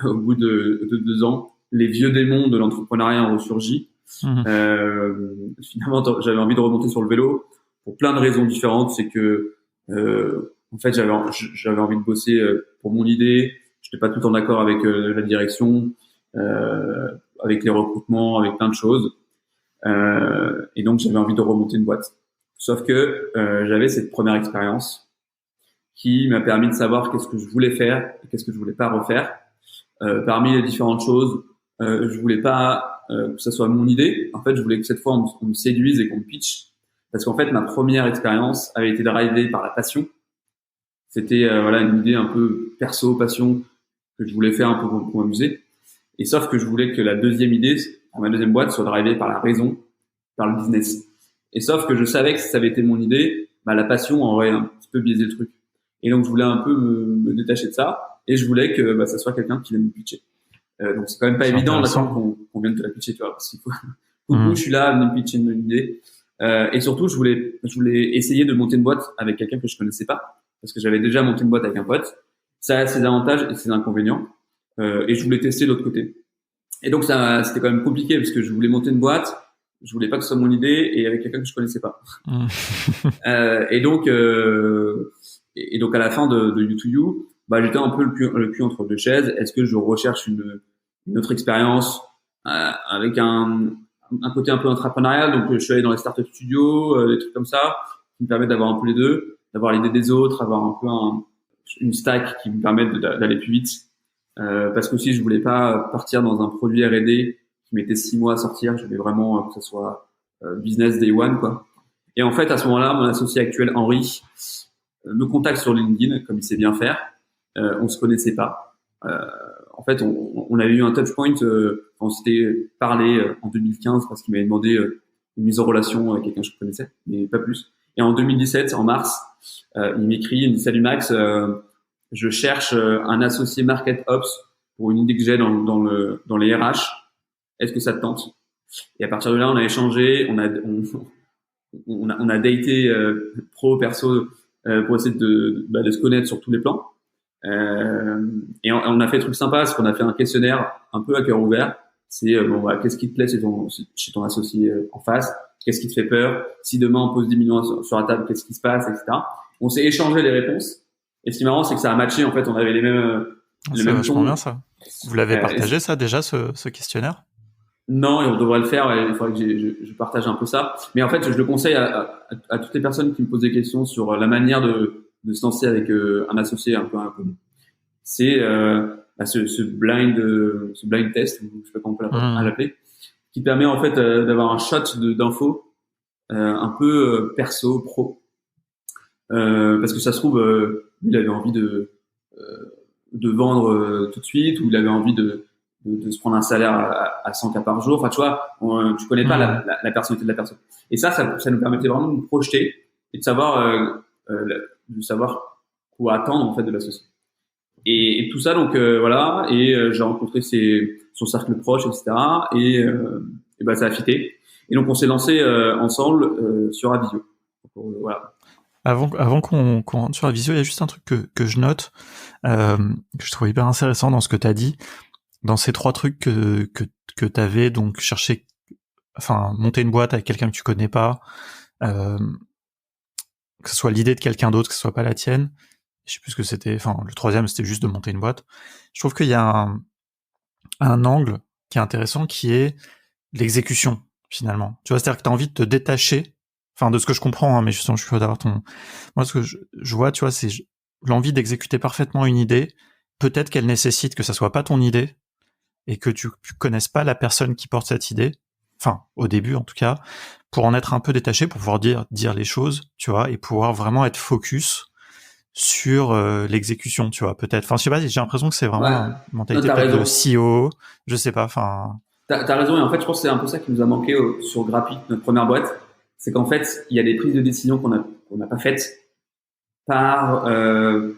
au bout de 2 ans, les vieux démons de l'entrepreneuriat ont ressurgi. Finalement, j'avais envie de remonter sur le vélo pour plein de raisons différentes. C'est que en fait, j'avais envie de bosser pour mon idée. J'étais pas tout le temps d'accord avec la direction, avec les recrutements, avec plein de choses. Et donc, j'avais envie de remonter une boîte. Sauf que j'avais cette première expérience qui m'a permis de savoir qu'est-ce que je voulais faire et qu'est-ce que je voulais pas refaire. Parmi les différentes choses, je voulais pas que ça soit mon idée. En fait, je voulais que cette fois on me séduise et qu'on me pitch, parce qu'en fait ma première expérience avait été drivée par la passion. C'était voilà une idée un peu perso, passion, que je voulais faire un peu pour m'amuser. Et sauf que je voulais que la deuxième idée, ma deuxième boîte, soit drivée par la raison, par le business. Et sauf que je savais que si ça avait été mon idée, bah la passion aurait un petit peu biaisé le truc. Et donc je voulais un peu me détacher de ça, et je voulais que bah, ça soit quelqu'un qui vienne me pitcher. Donc c'est quand même pas évident d'attendre qu'on vienne te la pitcher, tu vois, parce qu'il faut. Du coup, je suis là à me pitcher une idée. Et surtout, je voulais essayer de monter une boîte avec quelqu'un que je connaissais pas, parce que j'avais déjà monté une boîte avec un pote. Ça a ses avantages et ses inconvénients, et je voulais tester l'autre côté. Et donc ça, c'était quand même compliqué parce que je voulais monter une boîte, je voulais pas que ce soit mon idée et avec quelqu'un que je connaissais pas. Et donc à la fin de U2U, bah j'étais un peu le cul entre deux chaises. Est-ce que je recherche une autre expérience avec un côté un peu entrepreneurial, donc je suis allé dans les startup studios, des trucs comme ça qui me permettent d'avoir un peu les deux, d'avoir l'idée des autres, avoir un peu une stack qui me permet d'aller plus vite. Parce que aussi je voulais pas partir dans un produit R&D qui mettait 6 mois à sortir. Je voulais vraiment que ce soit business day one, quoi. Et en fait, à ce moment-là, mon associé actuel Henri me contacte sur LinkedIn, comme il sait bien faire. On se connaissait pas. En fait, on avait eu un touch point. On s'était parlé en 2015 parce qu'il m'avait demandé une mise en relation avec quelqu'un que je connaissais, mais pas plus. Et en 2017, en mars, il m'écrit, il me dit: salut Max, je cherche un associé Market Ops pour une idée que j'ai dans les RH. Est-ce que ça te tente? Et à partir de là, on a échangé, on a daté pro, perso, pour essayer de se connaître sur tous les plans. Et on a fait des trucs sympas, parce qu'on a fait un questionnaire un peu à cœur ouvert. C'est qu'est-ce qui te plaît chez ton associé en face? Qu'est-ce qui te fait peur? Si demain on pose 10 millions sur la table, qu'est-ce qui se passe, etc. On s'est échangé les réponses. Et ce qui est marrant, c'est que ça a matché. En fait, on avait les mêmes tons. Bien ça. Vous l'avez partagé ça déjà, ce questionnaire? Non, et on devrait le faire. Il faudrait que je partage un peu ça. Mais en fait, je le conseille à toutes les personnes qui me posent des questions sur la manière de se lancer avec un associé un peu inconnu. C'est ce blind test, je sais pas comment on peut l'appeler, qui permet en fait d'avoir un shot d'infos un peu perso, pro, parce que ça se trouve il avait envie de vendre tout de suite, ou il avait envie de se prendre un salaire à 100K par jour. Enfin, tu vois, tu connais pas la personnalité de la personne. Et ça nous permettait vraiment de nous projeter et de savoir quoi attendre en fait de l'associé. Et tout ça, donc voilà. Et j'ai rencontré son cercle proche, etc. Et bah ça a fité. Et donc on s'est lancé ensemble sur Avisio. Voilà. Avant qu'on rentre sur Avisio, il y a juste un truc que je note, que je trouve hyper intéressant dans ce que tu as dit. Dans ces 3 trucs que t'avais, donc monter une boîte avec quelqu'un que tu connais pas, que ce soit l'idée de quelqu'un d'autre, que ce soit pas la tienne. Je sais plus ce que c'était. Enfin, le 3e, c'était juste de monter une boîte. Je trouve qu'il y a un angle qui est intéressant, qui est l'exécution, finalement. Tu vois, c'est-à-dire que t'as envie de te détacher. Enfin, de ce que je comprends, hein, mais justement, je suis curieux d'avoir moi, ce que je vois, tu vois, c'est l'envie d'exécuter parfaitement une idée. Peut-être qu'elle nécessite que ça soit pas ton idée, et que tu connaisses pas la personne qui porte cette idée, enfin au début en tout cas, pour en être un peu détaché, pour pouvoir dire les choses, tu vois, et pouvoir vraiment être focus sur l'exécution, tu vois, peut-être. Enfin, je sais pas, j'ai l'impression que c'est vraiment une mentalité peut-être de CEO, je sais pas, enfin... T'as raison, et en fait, je pense que c'est un peu ça qui nous a manqué sur Grappi, notre première boîte, c'est qu'en fait, il y a des prises de décision qu'on n'a pas faites par, je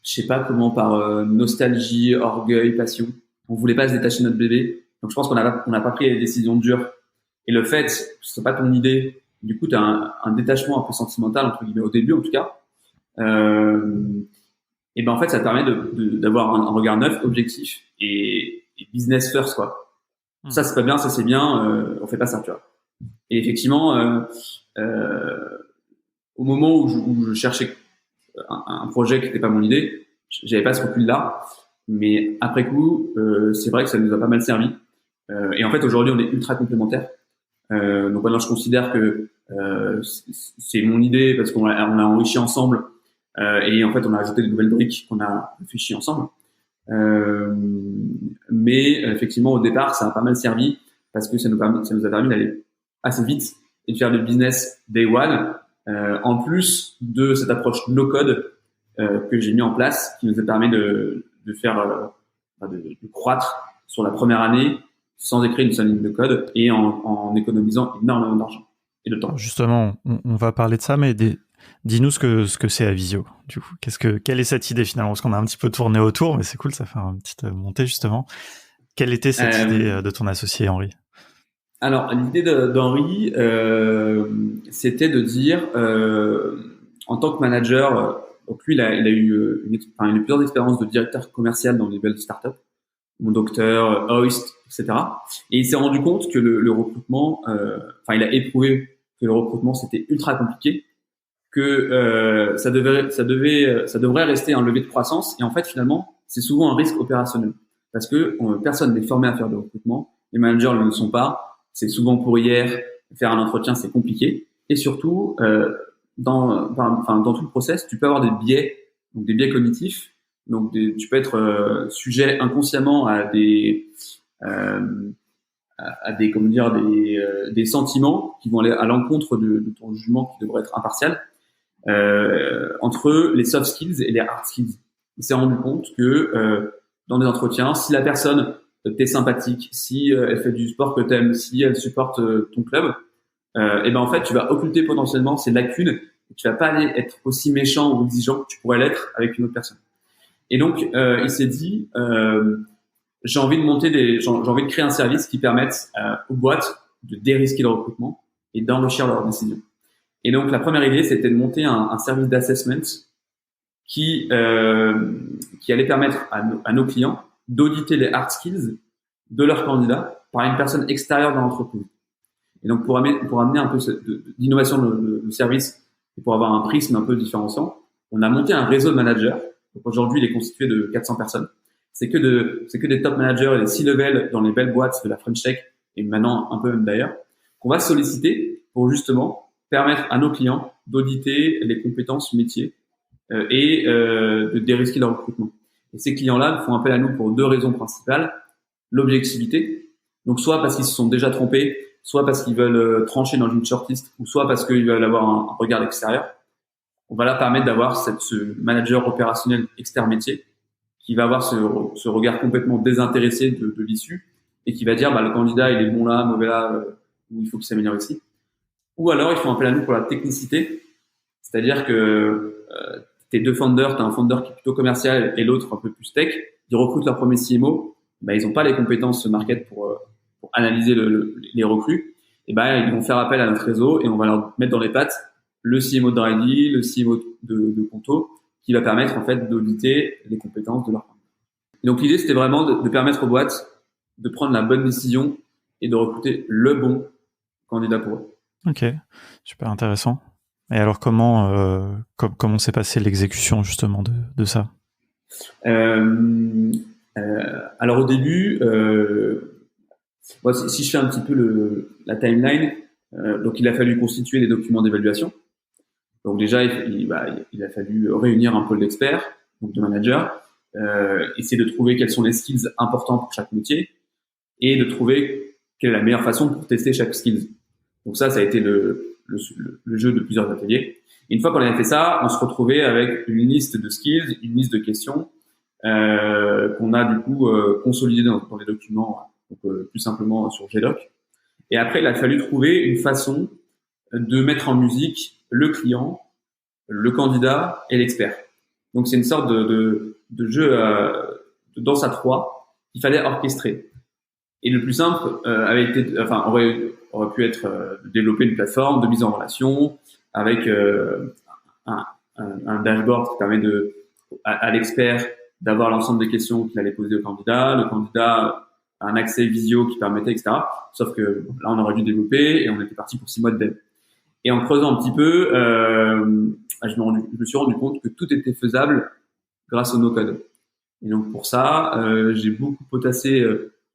sais pas comment, par nostalgie, orgueil, passion. On voulait pas se détacher de notre bébé, donc je pense qu'on n'a pas pris les décisions dures. Et le fait que ce soit pas ton idée, du coup, tu as un détachement un peu sentimental entre guillemets au début en tout cas. Et ben en fait, ça te permet d'avoir un regard neuf, objectif et business first quoi. Ça c'est pas bien, ça c'est bien, on fait pas ça, tu vois. Et effectivement, au moment où je cherchais un projet qui n'était pas mon idée, j'avais pas ce recul-là. Mais après coup, c'est vrai que ça nous a pas mal servi. Et en fait, aujourd'hui, on est ultra complémentaires. Donc maintenant, je considère que c'est mon idée parce qu'on a enrichi ensemble. Et en fait, on a ajouté des nouvelles briques qu'on a réfléchi ensemble. Mais effectivement, au départ, ça a pas mal servi parce que ça nous a permis d'aller assez vite et de faire du business day one, en plus de cette approche no code que j'ai mis en place, qui nous a permis de faire de croître sur la première année sans écrire une seule ligne de code et en économisant énormément d'argent et de temps. Alors justement, on va parler de ça, mais dis-nous ce que c'est Avisio. Du coup, quelle est cette idée finalement? Parce qu'on a un petit peu tourné autour, mais c'est cool, ça fait une petite montée justement. Quelle était cette idée de ton associé Henri? Alors, l'idée d'Henri, c'était de dire, en tant que manager, donc lui, il a eu plusieurs expériences de directeur commercial dans les belles startups, mon docteur, Hoist, etc. Et il s'est rendu compte que le recrutement, il a éprouvé que le recrutement c'était ultra compliqué, que ça devrait rester un levier de croissance. Et en fait, finalement, c'est souvent un risque opérationnel parce que personne n'est formé à faire de recrutement. Les managers ne le sont pas. C'est souvent pour hier. Faire un entretien, c'est compliqué. Et surtout, dans tout le process, tu peux avoir des biais, donc des biais cognitifs. Donc, tu peux être sujet inconsciemment à des des sentiments qui vont aller à l'encontre de ton jugement qui devrait être impartial, entre les soft skills et les hard skills. Il s'est rendu compte que dans des entretiens, si la personne t'est sympathique, si elle fait du sport que t'aimes, si elle supporte ton club, et ben en fait tu vas occulter potentiellement ces lacunes et tu vas pas aller être aussi méchant ou exigeant que tu pourrais l'être avec une autre personne. Et donc il s'est dit j'ai envie de créer un service qui permette aux boîtes de dérisquer le recrutement et d'enrichir leurs décisions. Et donc la première idée c'était de monter un service d'assessment qui allait permettre à nos clients d'auditer les hard skills de leurs candidats par une personne extérieure dans l'entreprise. Et donc pour amener un peu d'innovation de service et pour avoir un prisme un peu différenciant, on a monté un réseau de managers. Donc aujourd'hui, il est constitué de 400 personnes. C'est que des top managers et des C-level dans les belles boîtes de la French Tech et maintenant un peu même d'ailleurs, qu'on va solliciter pour justement permettre à nos clients d'auditer les compétences métiers et de dérisquer leur recrutement. Et ces clients-là font appel à nous pour deux raisons principales. L'objectivité, donc soit parce qu'ils se sont déjà trompés, soit parce qu'ils veulent trancher dans une shortlist, ou soit parce qu'ils veulent avoir un regard extérieur. On va leur permettre d'avoir ce manager opérationnel expert métier qui va avoir ce regard complètement désintéressé de l'issue et qui va dire le candidat il est bon là, mauvais là, ou il faut qu'il s'améliore ici. Ou alors ils font appel à nous pour la technicité, c'est-à-dire que tes deux founders, t'as un founder qui est plutôt commercial et l'autre un peu plus tech, ils recrutent leur premier CMO, ils n'ont pas les compétences market pour analyser les recrues, et ils vont faire appel à notre réseau et on va leur mettre dans les pattes le CMO de Dridy, le CMO de Conto, qui va permettre en fait d'auditer les compétences de leur candidat. Et donc l'idée c'était vraiment de permettre aux boîtes de prendre la bonne décision et de recruter le bon candidat pour eux. Ok, super intéressant. Et alors comment s'est passée l'exécution justement de ça? Alors au début, si je fais un petit peu la timeline, donc il a fallu constituer des documents d'évaluation. Donc déjà, il a fallu réunir un pôle d'experts, donc de managers, essayer de trouver quels sont les skills importants pour chaque métier et de trouver quelle est la meilleure façon pour tester chaque skill. Donc ça a été le jeu de plusieurs ateliers. Et une fois qu'on avait fait ça, on se retrouvait avec une liste de skills, une liste de questions qu'on a du coup consolidé dans les documents, donc plus simplement sur Gdoc. Et après, il a fallu trouver une façon de mettre en musique le client, le candidat et l'expert. Donc c'est une sorte de jeu de danse à trois qu'il fallait orchestrer. Et le plus simple aurait pu être de développer une plateforme de mise en relation avec un dashboard qui permet à l'expert d'avoir l'ensemble des questions qu'il allait poser au candidat. Le candidat a un accès visio qui permettait, etc. Sauf que là, on aurait dû développer et on était parti pour 6 mois de dev. Et en creusant un petit peu, je me suis rendu compte que tout était faisable grâce au no-code. Et donc pour ça, j'ai beaucoup potassé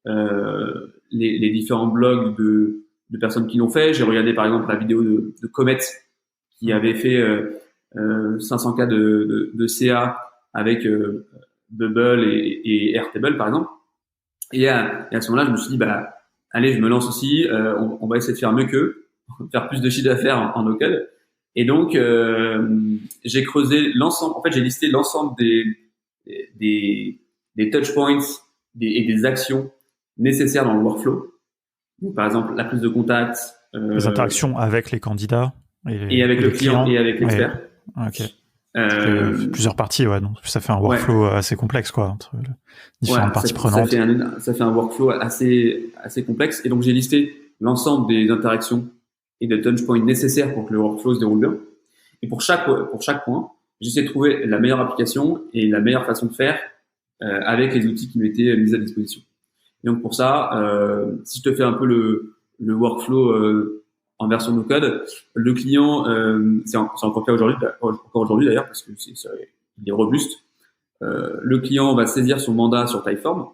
les différents blogs de personnes qui l'ont fait. J'ai regardé par exemple la vidéo de Comet qui avait fait 500 cas de CA avec Bubble et Airtable par exemple. Et à ce moment-là, je me suis dit allez, je me lance aussi, on va essayer de faire mieux qu'eux, faire plus de chiffre d'affaires en no-code. Et donc, j'ai creusé l'ensemble, en fait, j'ai listé l'ensemble des touch points et des actions nécessaires dans le workflow. Donc, par exemple, la prise de contact, Les interactions avec les candidats et avec et le les client clients. et avec l'expert. Ouais. Ok. Plusieurs parties, ouais. Donc ça fait un workflow assez complexe, quoi, entre les différentes parties prenantes. Ça fait un workflow assez complexe. Et donc, j'ai listé l'ensemble des interactions et des touch points nécessaires pour que le workflow se déroule bien. Et pour chaque point, j'essaie de trouver la meilleure application et la meilleure façon de faire avec les outils qui m'étaient mis à disposition. Et donc pour ça, si je te fais un peu le workflow en version no code, le client, c'est encore le cas aujourd'hui d'ailleurs parce que il est robuste. Le client va saisir son mandat sur Typeform.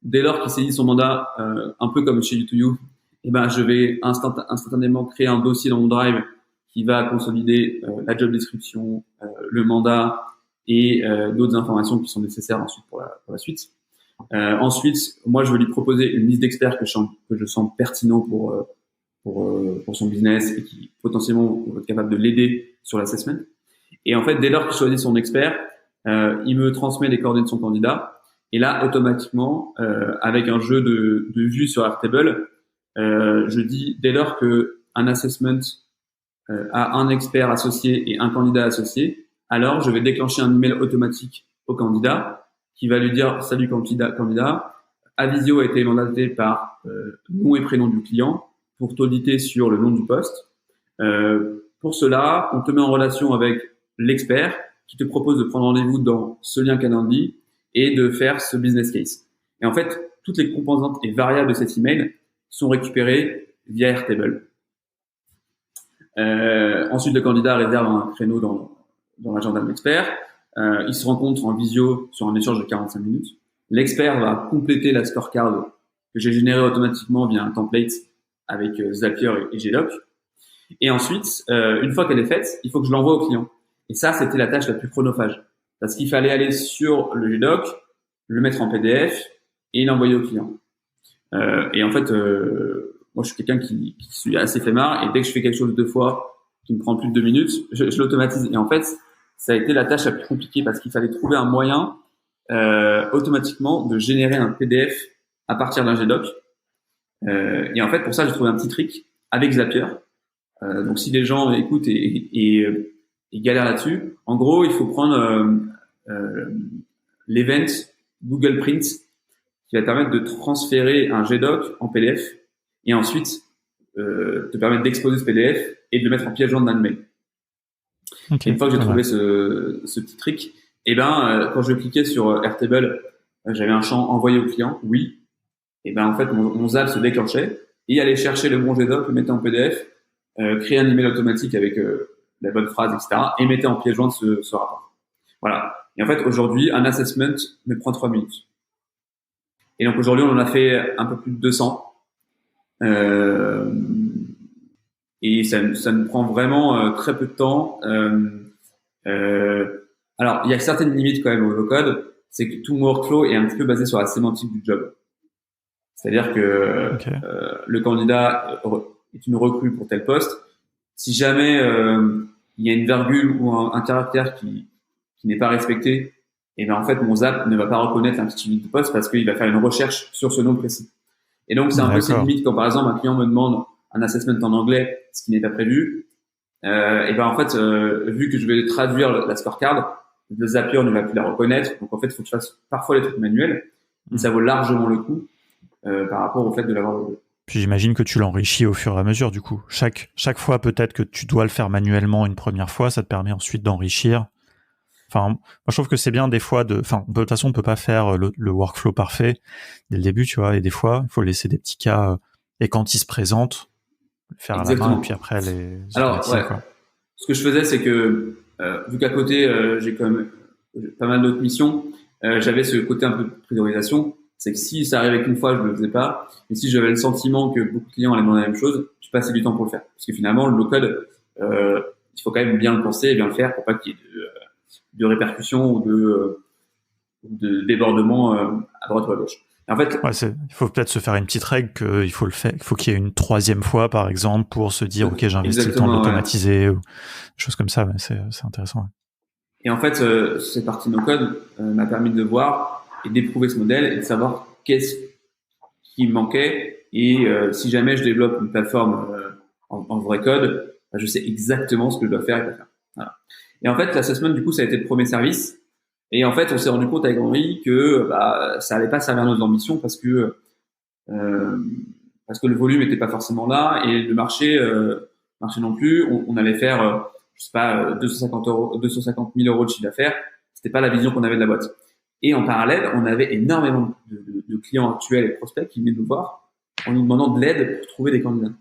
Dès lors qu'il saisit son mandat, un peu comme chez U2U, eh ben je vais instantanément créer un dossier dans mon Drive qui va consolider la job description, le mandat et d'autres informations qui sont nécessaires ensuite pour la suite. Ensuite, moi, je vais lui proposer une liste d'experts que je sens pertinent pour son business et qui potentiellement vont être capables de l'aider sur l'assessment. Et en fait, dès lors qu'il choisit son expert, il me transmet les coordonnées de son candidat. Et là, automatiquement, avec un jeu de vue sur Airtable, je dis dès lors que un assessment a un expert associé et un candidat associé, alors je vais déclencher un email automatique au candidat qui va lui dire salut candidat, Avisio a été mandaté par nom et prénom du client pour t'auditer sur le nom du poste. Pour cela, on te met en relation avec l'expert qui te propose de prendre rendez-vous dans ce lien Calendly et de faire ce business case. Et en fait, toutes les composantes et variables de cet email sont récupérées via Airtable. Ensuite, le candidat réserve un créneau dans l'agenda de l'expert. Ils se rencontrent en visio sur un échange de 45 minutes. L'expert va compléter la scorecard que j'ai générée automatiquement via un template avec Zapier et GDoc. Et ensuite, une fois qu'elle est faite, il faut que je l'envoie au client. Et ça, c'était la tâche la plus chronophage. Parce qu'il fallait aller sur le GDoc, le mettre en PDF et l'envoyer au client. Et en fait, moi, je suis quelqu'un qui suis assez flemmard et dès que je fais quelque chose 2 fois qui me prend plus de 2 minutes, je l'automatise. Et en fait, ça a été la tâche la plus compliquée parce qu'il fallait trouver un moyen automatiquement de générer un PDF à partir d'un GDoc. Et en fait, pour ça, j'ai trouvé un petit trick avec Zapier. Donc, si les gens écoutent et galèrent là-dessus, en gros, il faut prendre l'event Google Print qui va te permettre de transférer un GDoc en PDF et ensuite te permettre d'exposer ce PDF et de le mettre en pièce jointe d'un email. Okay, et une fois que j'ai trouvé ce petit trick, et quand je cliquais sur Airtable, j'avais un champ envoyé au client, oui. Et en fait, mon Zap se déclenchait et allait chercher le bon GDoc, le mettait en PDF, créer un email automatique avec la bonne phrase, etc. et mettait en pièce jointe ce rapport. Voilà. Et en fait, aujourd'hui, un assessment me prend 3 minutes. Et donc aujourd'hui, on en a fait un peu plus de 200. Et ça nous prend vraiment très peu de temps. Alors, il y a certaines limites quand même au no-code, c'est que tout mon workflow est un petit peu basé sur la sémantique du job. C'est-à-dire que le candidat est une recrue pour tel poste. Si jamais il y a une virgule ou un caractère qui n'est pas respecté, et en fait mon Zap ne va pas reconnaître l'intitulé du poste parce qu'il va faire une recherche sur ce nom précis. Et donc c'est un peu ces limites quand par exemple un client me demande un assessment en anglais, ce qui n'est pas prévu. En fait, vu que je vais traduire la scorecard, le Zapier ne va plus la reconnaître. Donc en fait, il faut que je fasse parfois les trucs manuels, mais ça vaut largement le coup par rapport au fait de l'avoir. Puis j'imagine que tu l'enrichis au fur et à mesure, du coup. Chaque fois, peut-être que tu dois le faire manuellement une première fois, ça te permet ensuite d'enrichir. Enfin, moi, je trouve que c'est bien des fois de toute façon, on peut pas faire le workflow parfait dès le début, tu vois, et des fois, il faut laisser des petits cas, et quand ils se présentent, le faire Exactement. à la main, et puis après, les quoi. Ce que je faisais, c'est que, vu qu'à côté, j'ai quand même pas mal d'autres missions, j'avais ce côté un peu de priorisation. C'est que si ça arrivait qu'une fois, je le faisais pas. Et si j'avais le sentiment que beaucoup de clients allaient demander la même chose, je passais du temps pour le faire. Parce que finalement, le low-code, il faut quand même bien le penser et bien le faire pour pas qu'il y ait de répercussions ou de débordements à droite ou à gauche. Et en fait, Ouais, il faut peut-être se faire une petite règle qu'il faut il faut qu'il y ait une troisième fois, par exemple, pour se dire, OK, j'investis le temps de exactement, ouais. l'automatiser ou des choses comme ça. Ouais, c'est intéressant. Ouais. Et en fait, cette partie no code m'a permis de voir et d'éprouver ce modèle et de savoir qu'est-ce qui me manquait. Et si jamais je développe une plateforme en vrai code, bah, je sais exactement ce que je dois faire et pas faire. Voilà. Et en fait, l'assessment, du coup, ça a été le premier service. Et en fait, on s'est rendu compte avec Henri que bah, ça allait pas servir nos ambitions euh, parce que le volume n'était pas forcément là et le marché non plus. On allait faire, je sais pas, 250 000 euros de chiffre d'affaires. C'était pas la vision qu'on avait de la boîte. Et en parallèle, on avait énormément de clients actuels et prospects qui venaient nous voir en nous demandant de l'aide pour trouver des candidats,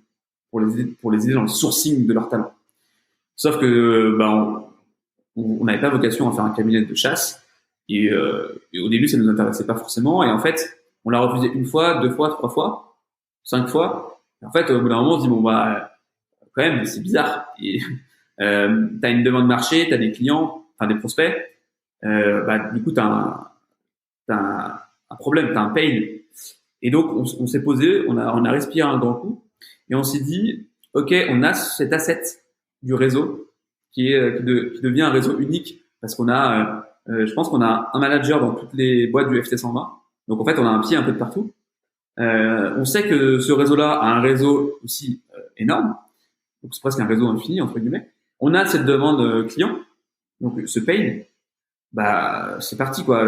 pour les aider dans le sourcing de leur talent. Sauf que bah, on n'avait pas vocation à faire un cabinet de chasse et au début ça nous intéressait pas forcément et en fait on l'a refusé une fois, deux fois, trois fois, cinq fois. Et en fait au bout d'un moment on se dit bon bah quand même c'est bizarre. Et t'as une demande marché, t'as des clients, enfin des prospects, bah du coup t'as un problème, t'as un pain. Et donc on s'est posé, on a respiré un grand coup et on s'est dit ok on a cet asset du réseau qui devient un réseau unique parce qu'on a, je pense qu'on a un manager dans toutes les boîtes du FT 120. Donc en fait, on a un pied un peu de partout. On sait que ce réseau-là a un réseau aussi énorme, donc c'est presque un réseau infini entre guillemets. On a cette demande client, donc ce pain, bah c'est parti quoi.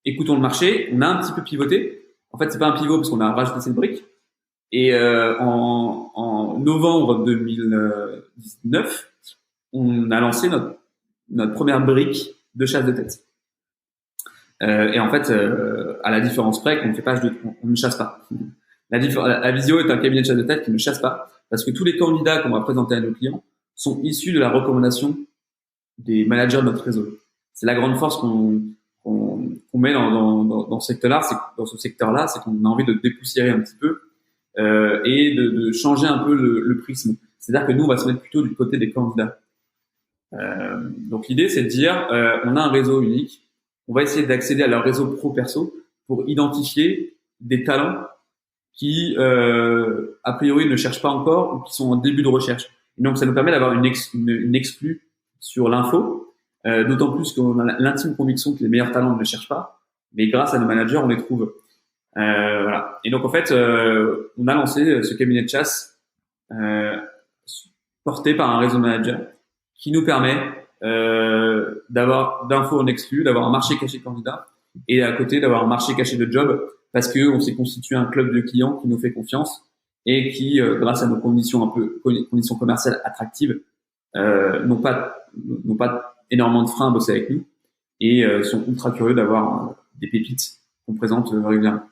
Écoutons le marché. On a un petit peu pivoté. En fait, c'est pas un pivot parce qu'on a rajouté cette brique. Et en novembre 2019, on a lancé notre première brique de chasse de tête. Et en fait, à la différence près qu'on ne fait pas, on ne chasse pas. La Visio est un cabinet de chasse de tête qui ne chasse pas parce que tous les candidats qu'on va présenter à nos clients sont issus de la recommandation des managers de notre réseau. C'est la grande force qu'on met dans ce secteur-là, c'est qu'on a envie de dépoussiérer un petit peu et de changer un peu le prisme. C'est-à-dire que nous, on va se mettre plutôt du côté des candidats. Donc l'idée, c'est de dire, on a un réseau unique, on va essayer d'accéder à leur réseau pro-perso pour identifier des talents qui, a priori, ne cherchent pas encore ou qui sont en début de recherche. Et donc ça nous permet d'avoir une exclue sur l'info, d'autant plus qu'on a l'intime conviction que les meilleurs talents ne les cherchent pas, mais grâce à nos managers, on les trouve. Voilà. Et donc en fait, on a lancé ce cabinet de chasse porté par un réseau manager qui nous permet d'avoir d'infos en exclu, d'avoir un marché caché de candidats et à côté d'avoir un marché caché de job parce que on s'est constitué un club de clients qui nous fait confiance et qui, grâce à nos conditions conditions commerciales attractives, n'ont pas énormément de freins à bosser avec nous et sont ultra curieux d'avoir des pépites qu'on présente régulièrement.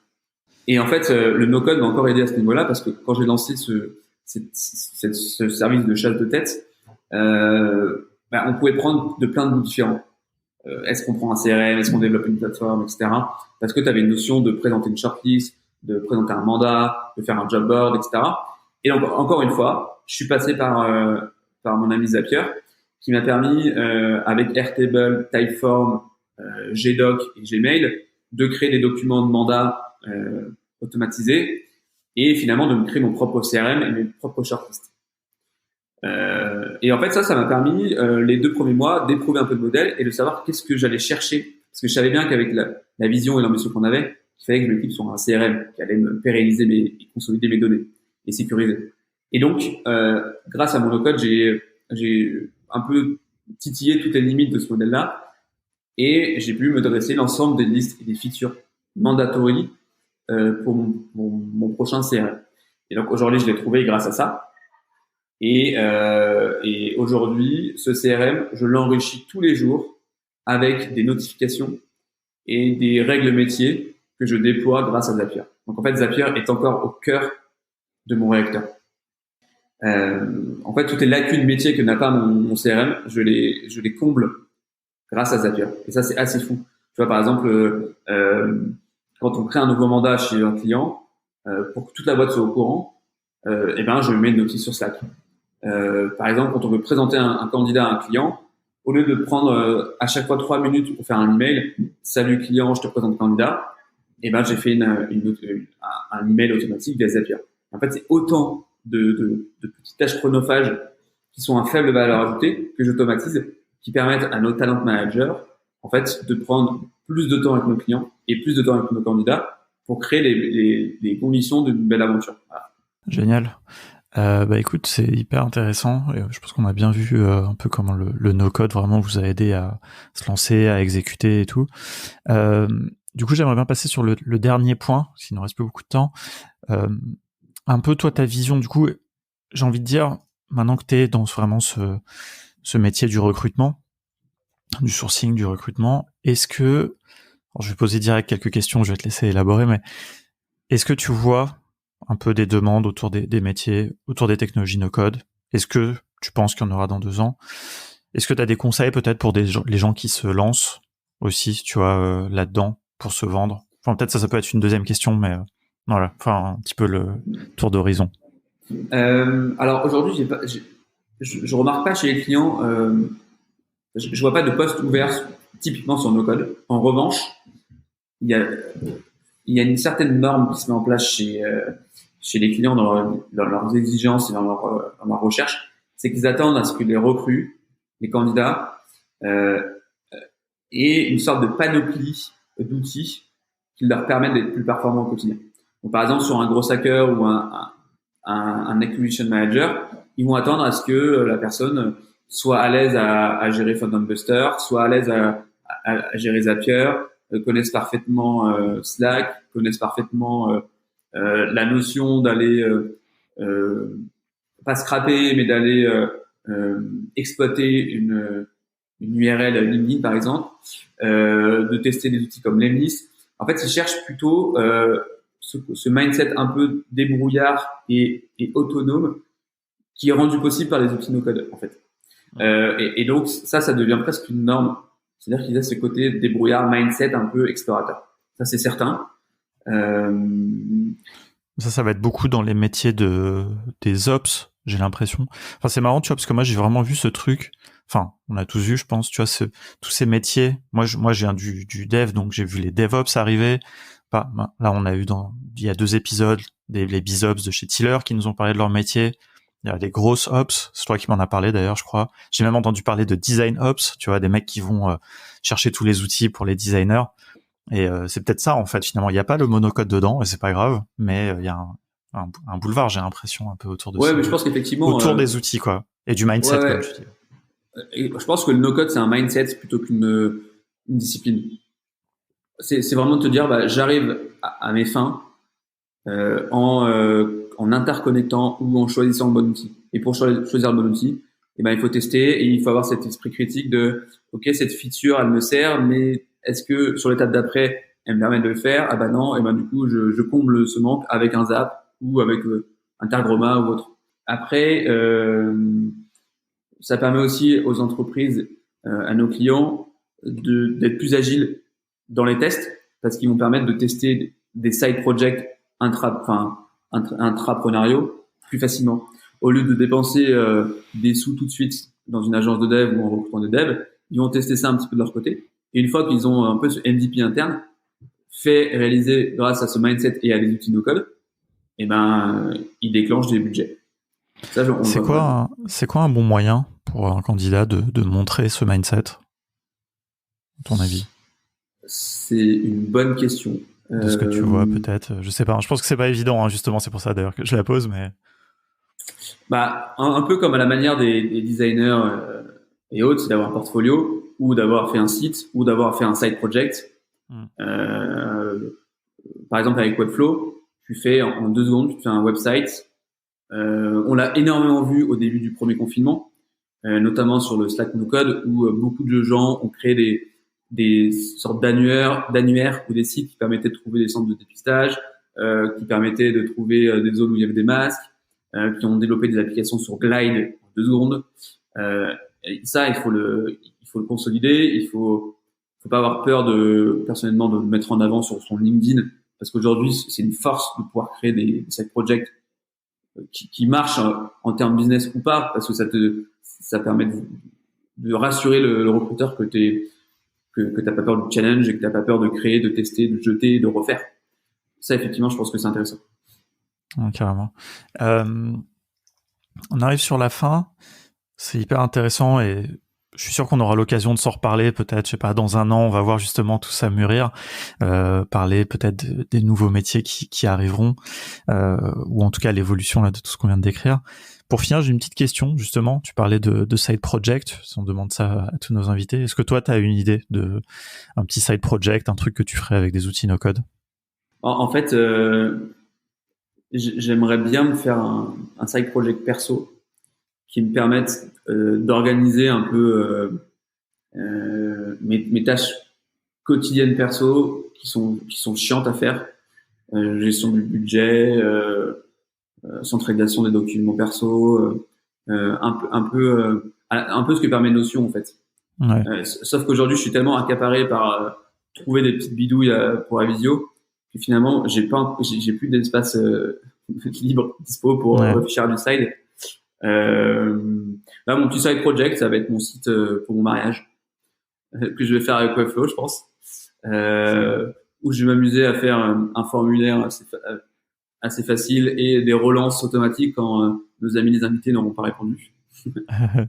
Et en fait, le no-code m'a encore aidé à ce niveau-là parce que quand j'ai lancé ce service de chasse de tête, on pouvait prendre de plein de bouts différents. Est-ce qu'on prend un CRM, est-ce qu'on développe une plateforme, etc. Parce que tu avais une notion de présenter une shortlist, de présenter un mandat, de faire un job board, etc. Et donc, encore une fois, je suis passé par mon ami Zapier, qui m'a permis, avec Airtable, Typeform, Gdoc et Gmail, de créer des documents de mandat automatisés et finalement de me créer mon propre CRM et mes propres shortlists. Et en fait, ça m'a permis les 2 premiers mois d'éprouver un peu de modèle et de savoir qu'est-ce que j'allais chercher. Parce que je savais bien qu'avec la vision et l'ambition qu'on avait, il fallait que je m'équipe sur un CRM qui allait me pérenniser et consolider mes données et sécuriser. Et donc, grâce à mon no-code, j'ai un peu titillé toutes les limites de ce modèle-là et j'ai pu me dresser l'ensemble des listes et des features mandatory pour mon prochain CRM. Et donc aujourd'hui, je l'ai trouvé grâce à ça. Et aujourd'hui, ce CRM, je l'enrichis tous les jours avec des notifications et des règles métiers que je déploie grâce à Zapier. Donc en fait, Zapier est encore au cœur de mon réacteur. En fait, toutes les lacunes métiers que n'a pas mon CRM, je les comble grâce à Zapier. Et ça, c'est assez fou. Tu vois, par exemple, quand on crée un nouveau mandat chez un client, pour que toute la boîte soit au courant, je mets une notice sur Slack. Par exemple, quand on veut présenter un candidat à un client, au lieu de prendre à chaque fois 3 minutes pour faire un email, salut client, je te présente le candidat, et ben j'ai fait un email automatique via Zapier. En fait, c'est autant de petites tâches chronophages qui sont à faible valeur ajoutée que j'automatise, qui permettent à nos talent managers en fait de prendre plus de temps avec nos clients et plus de temps avec nos candidats pour créer les conditions d'une belle aventure. Voilà. Génial. Bah écoute, c'est hyper intéressant. Et je pense qu'on a bien vu un peu comment le no-code vraiment vous a aidé à se lancer, à exécuter et tout. Du coup, j'aimerais bien passer sur le dernier point, s'il ne reste plus beaucoup de temps. Un peu toi, ta vision, du coup, j'ai envie de dire, maintenant que tu es dans vraiment ce métier du recrutement, du sourcing, du recrutement, est-ce que, alors je vais poser direct quelques questions, je vais te laisser élaborer, mais est-ce que tu vois un peu des demandes autour des métiers, autour des technologies no-code? Est-ce que tu penses qu'il y en aura dans 2 ans? Est-ce que tu as des conseils peut-être pour les gens qui se lancent aussi, tu vois, là-dedans, pour se vendre? Enfin, peut-être ça peut être une deuxième question, mais voilà, enfin, un petit peu le tour d'horizon. Alors aujourd'hui, je remarque pas chez les clients, je vois pas de poste ouvert typiquement sur no code. En revanche, il y a, il y a une certaine norme qui se met en place chez les clients dans leurs exigences et dans leur recherche, c'est qu'ils attendent à ce que les recrues, les candidats, euh, aient une sorte de panoplie d'outils qui leur permettent d'être plus performants au quotidien. Donc, par exemple, sur un gros hacker ou un acquisition manager, ils vont attendre à ce que la personne soit à l'aise à gérer Funbuster, soit à l'aise à gérer Zapier, connaissent parfaitement Slack, connaissent parfaitement la notion d'aller pas scraper, mais d'aller exploiter une URL LinkedIn par exemple, de tester des outils comme Lemlist. En fait, ils cherchent plutôt ce mindset un peu débrouillard et autonome qui est rendu possible par les outils no-code en fait. Et donc ça devient presque une norme. C'est-à-dire qu'il y a ce côté débrouillard, mindset un peu explorateur. Ça c'est certain. Ça va être beaucoup dans les métiers des ops, j'ai l'impression. Enfin, c'est marrant, tu vois, parce que moi, j'ai vraiment vu ce truc. Enfin, on a tous vu, je pense, tu vois, tous ces métiers. Moi, je viens du dev, donc j'ai vu les DevOps arriver. Là, on a eu il y a 2 épisodes, les BizOps de chez Tiller qui nous ont parlé de leur métier. Il y a des grosses ops. C'est toi qui m'en as parlé, d'ailleurs, je crois. J'ai même entendu parler de design ops, tu vois, des mecs qui vont chercher tous les outils pour les designers. Et c'est peut-être ça en fait finalement. Il n'y a pas le monocode dedans et c'est pas grave, mais il y a un boulevard, j'ai l'impression, un peu autour de Ouais, mais je pense qu'effectivement autour des outils quoi et du mindset ouais, comme tu dis. Et je pense que le no-code c'est un mindset plutôt qu'une discipline. C'est vraiment de te dire bah, j'arrive à mes fins en interconnectant ou en choisissant le bon outil. Et pour choisir le bon outil, eh ben il faut tester et il faut avoir cet esprit critique de ok cette feature elle me sert mais est-ce que sur l'étape d'après elle me permet de le faire? Ah bah non, et ben du coup je comble ce manque avec un Zap ou avec un Targroma ou autre. Après ça permet aussi aux entreprises, à nos clients d'être plus agiles dans les tests parce qu'ils vont permettre de tester des side projects intrapreneuriaux plus facilement. Au lieu de dépenser des sous tout de suite dans une agence de dev ou en recrutant des devs, ils vont tester ça un petit peu de leur côté. Et une fois qu'ils ont un peu ce MVP interne fait réaliser grâce à ce mindset et à des outils no-code, eh ben, ils déclenchent des budgets. Ça, C'est quoi un bon moyen pour un candidat de montrer ce mindset, à ton avis? C'est une bonne question. De ce que tu vois peut-être, je sais pas. Je pense que c'est pas évident, hein, justement, c'est pour ça d'ailleurs que je la pose, mais Bah, un peu comme à la manière des designers et autres, c'est d'avoir un portfolio ou d'avoir fait un site ou d'avoir fait un side project. Euh, Par exemple, avec Webflow, tu fais en 2 secondes, tu te fais un website. On l'a énormément vu au début du premier confinement, notamment sur le Slack No Code, où beaucoup de gens ont créé des sortes d'annuaires ou des sites qui permettaient de trouver des centres de dépistage, qui permettaient de trouver des zones où il y avait des masques, qui ont développé des applications sur Glide en 2 secondes. Et ça, il faut le consolider. Il faut pas avoir peur personnellement, de le mettre en avant sur son LinkedIn, parce qu'aujourd'hui, c'est une force de pouvoir créer des side projects qui marchent en termes business ou pas, parce que ça permet de rassurer le recruteur que que t'as pas peur du challenge et que t'as pas peur de créer, de tester, de jeter, de refaire. Ça, effectivement, je pense que c'est intéressant. Carrément. On arrive sur la fin. C'est hyper intéressant et je suis sûr qu'on aura l'occasion de s'en reparler peut-être, je sais pas, dans un an, on va voir justement tout ça mûrir, parler peut-être des nouveaux métiers qui arriveront, ou en tout cas l'évolution là de tout ce qu'on vient de décrire. Pour finir, j'ai une petite question justement. Tu parlais de side project, on demande ça à tous nos invités. Est-ce que toi, tu as une idée de un petit side project, un truc que tu ferais avec des outils no-code? En fait, j'aimerais bien me faire un side project perso qui me permette d'organiser un peu mes tâches quotidiennes perso qui sont chiantes à faire, gestion du budget, centralisation des documents perso, un peu ce que permet Notion en fait. Ouais. Sauf qu'aujourd'hui je suis tellement accaparé par trouver des petites bidouilles pour la visio que finalement j'ai plus d'espace libre dispo pour réfléchir à du side. Là, mon petit side project, ça va être mon site pour mon mariage que je vais faire avec Webflow, je pense, où je vais m'amuser à faire un formulaire assez facile et des relances automatiques quand nos amis les invités n'auront pas répondu. Bah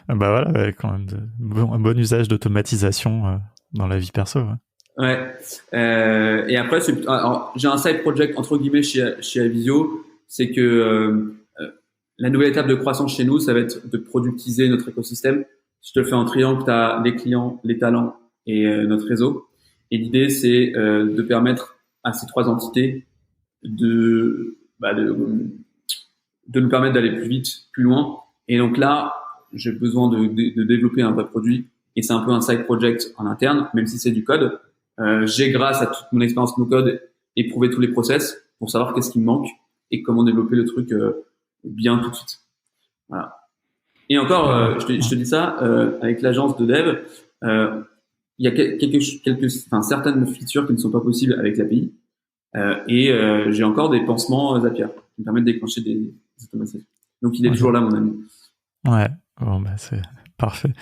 voilà, ouais, quand même un bon usage d'automatisation dans la vie perso. Ouais. Et après, j'ai un side project entre guillemets chez Avisio, c'est que la nouvelle étape de croissance chez nous, ça va être de productiser notre écosystème. Je te le fais en triangle, tu as les clients, les talents et notre réseau. Et l'idée, c'est de permettre à ces trois entités de nous permettre d'aller plus vite, plus loin. Et donc là, j'ai besoin de développer un vrai produit. Et c'est un peu un side project en interne, même si c'est du code. J'ai, grâce à toute mon expérience no code, éprouvé tous les process pour savoir qu'est-ce qui me manque et comment développer le truc bien tout de suite. Voilà. Et encore, je te dis ça, avec l'agence de dev, il y a certaines features qui ne sont pas possibles avec l'API, et j'ai encore des pansements Zapier qui me permettent de déclencher des automatisations. Donc il est toujours là, mon ami. Ouais, bon, bah, c'est parfait.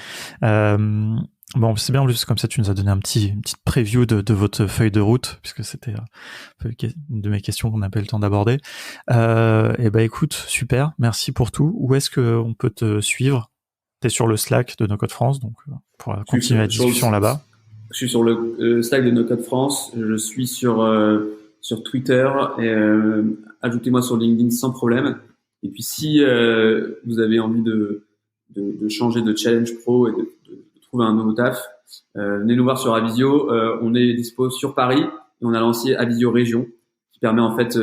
Bon, c'est bien, en plus, comme ça, tu nous as donné une petite preview de votre feuille de route, puisque c'était une de mes questions qu'on n'a pas eu le temps d'aborder. Et bah, écoute, super, merci pour tout. Où est-ce qu'on peut te suivre? T'es sur le Slack de No Code France, donc pour continuer la discussion là-bas. Je suis sur le Slack de No Code France. Je suis sur Twitter, et ajoutez-moi sur LinkedIn sans problème. Et puis si vous avez envie de changer de challenge pro et de trouver un nouveau taf, venez nous voir sur Avisio. On est dispo sur Paris et on a lancé Avisio Région, qui permet en fait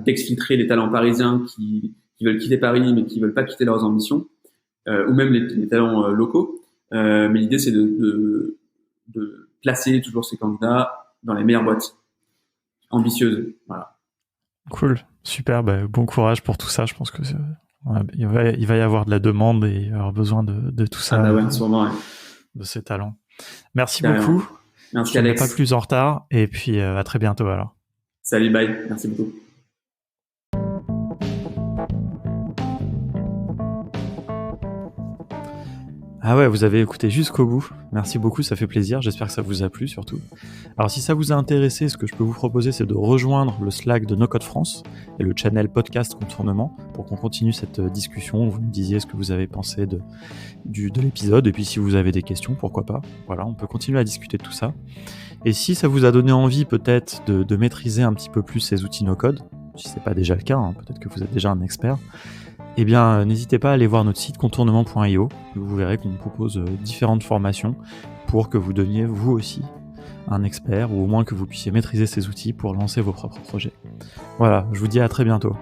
d'exfiltrer les talents parisiens qui veulent quitter Paris mais qui veulent pas quitter leurs ambitions, ou même les talents locaux. Mais l'idée, c'est de placer toujours ces candidats dans les meilleures boîtes ambitieuses. Voilà. Cool, super, bah, bon courage pour tout ça. Je pense que il va y avoir de la demande et il va y avoir besoin de tout ça, de ces talents. Merci beaucoup. Merci, je Alex. Ne pas plus en retard et puis à très bientôt alors. Salut, bye. Merci beaucoup. Ah ouais, vous avez écouté jusqu'au bout. Merci beaucoup, ça fait plaisir. J'espère que ça vous a plu surtout. Alors si ça vous a intéressé, ce que je peux vous proposer, c'est de rejoindre le Slack de No Code France et le channel podcast Contournement pour qu'on continue cette discussion. Vous me disiez ce que vous avez pensé de l'épisode et puis si vous avez des questions, pourquoi pas. Voilà, on peut continuer à discuter de tout ça. Et si ça vous a donné envie peut-être de maîtriser un petit peu plus ces outils No Code, si c'est pas déjà le cas, hein, peut-être que vous êtes déjà un expert, eh bien, n'hésitez pas à aller voir notre site contournement.io. Vous verrez qu'on propose différentes formations pour que vous deveniez vous aussi un expert ou au moins que vous puissiez maîtriser ces outils pour lancer vos propres projets. Voilà, je vous dis à très bientôt.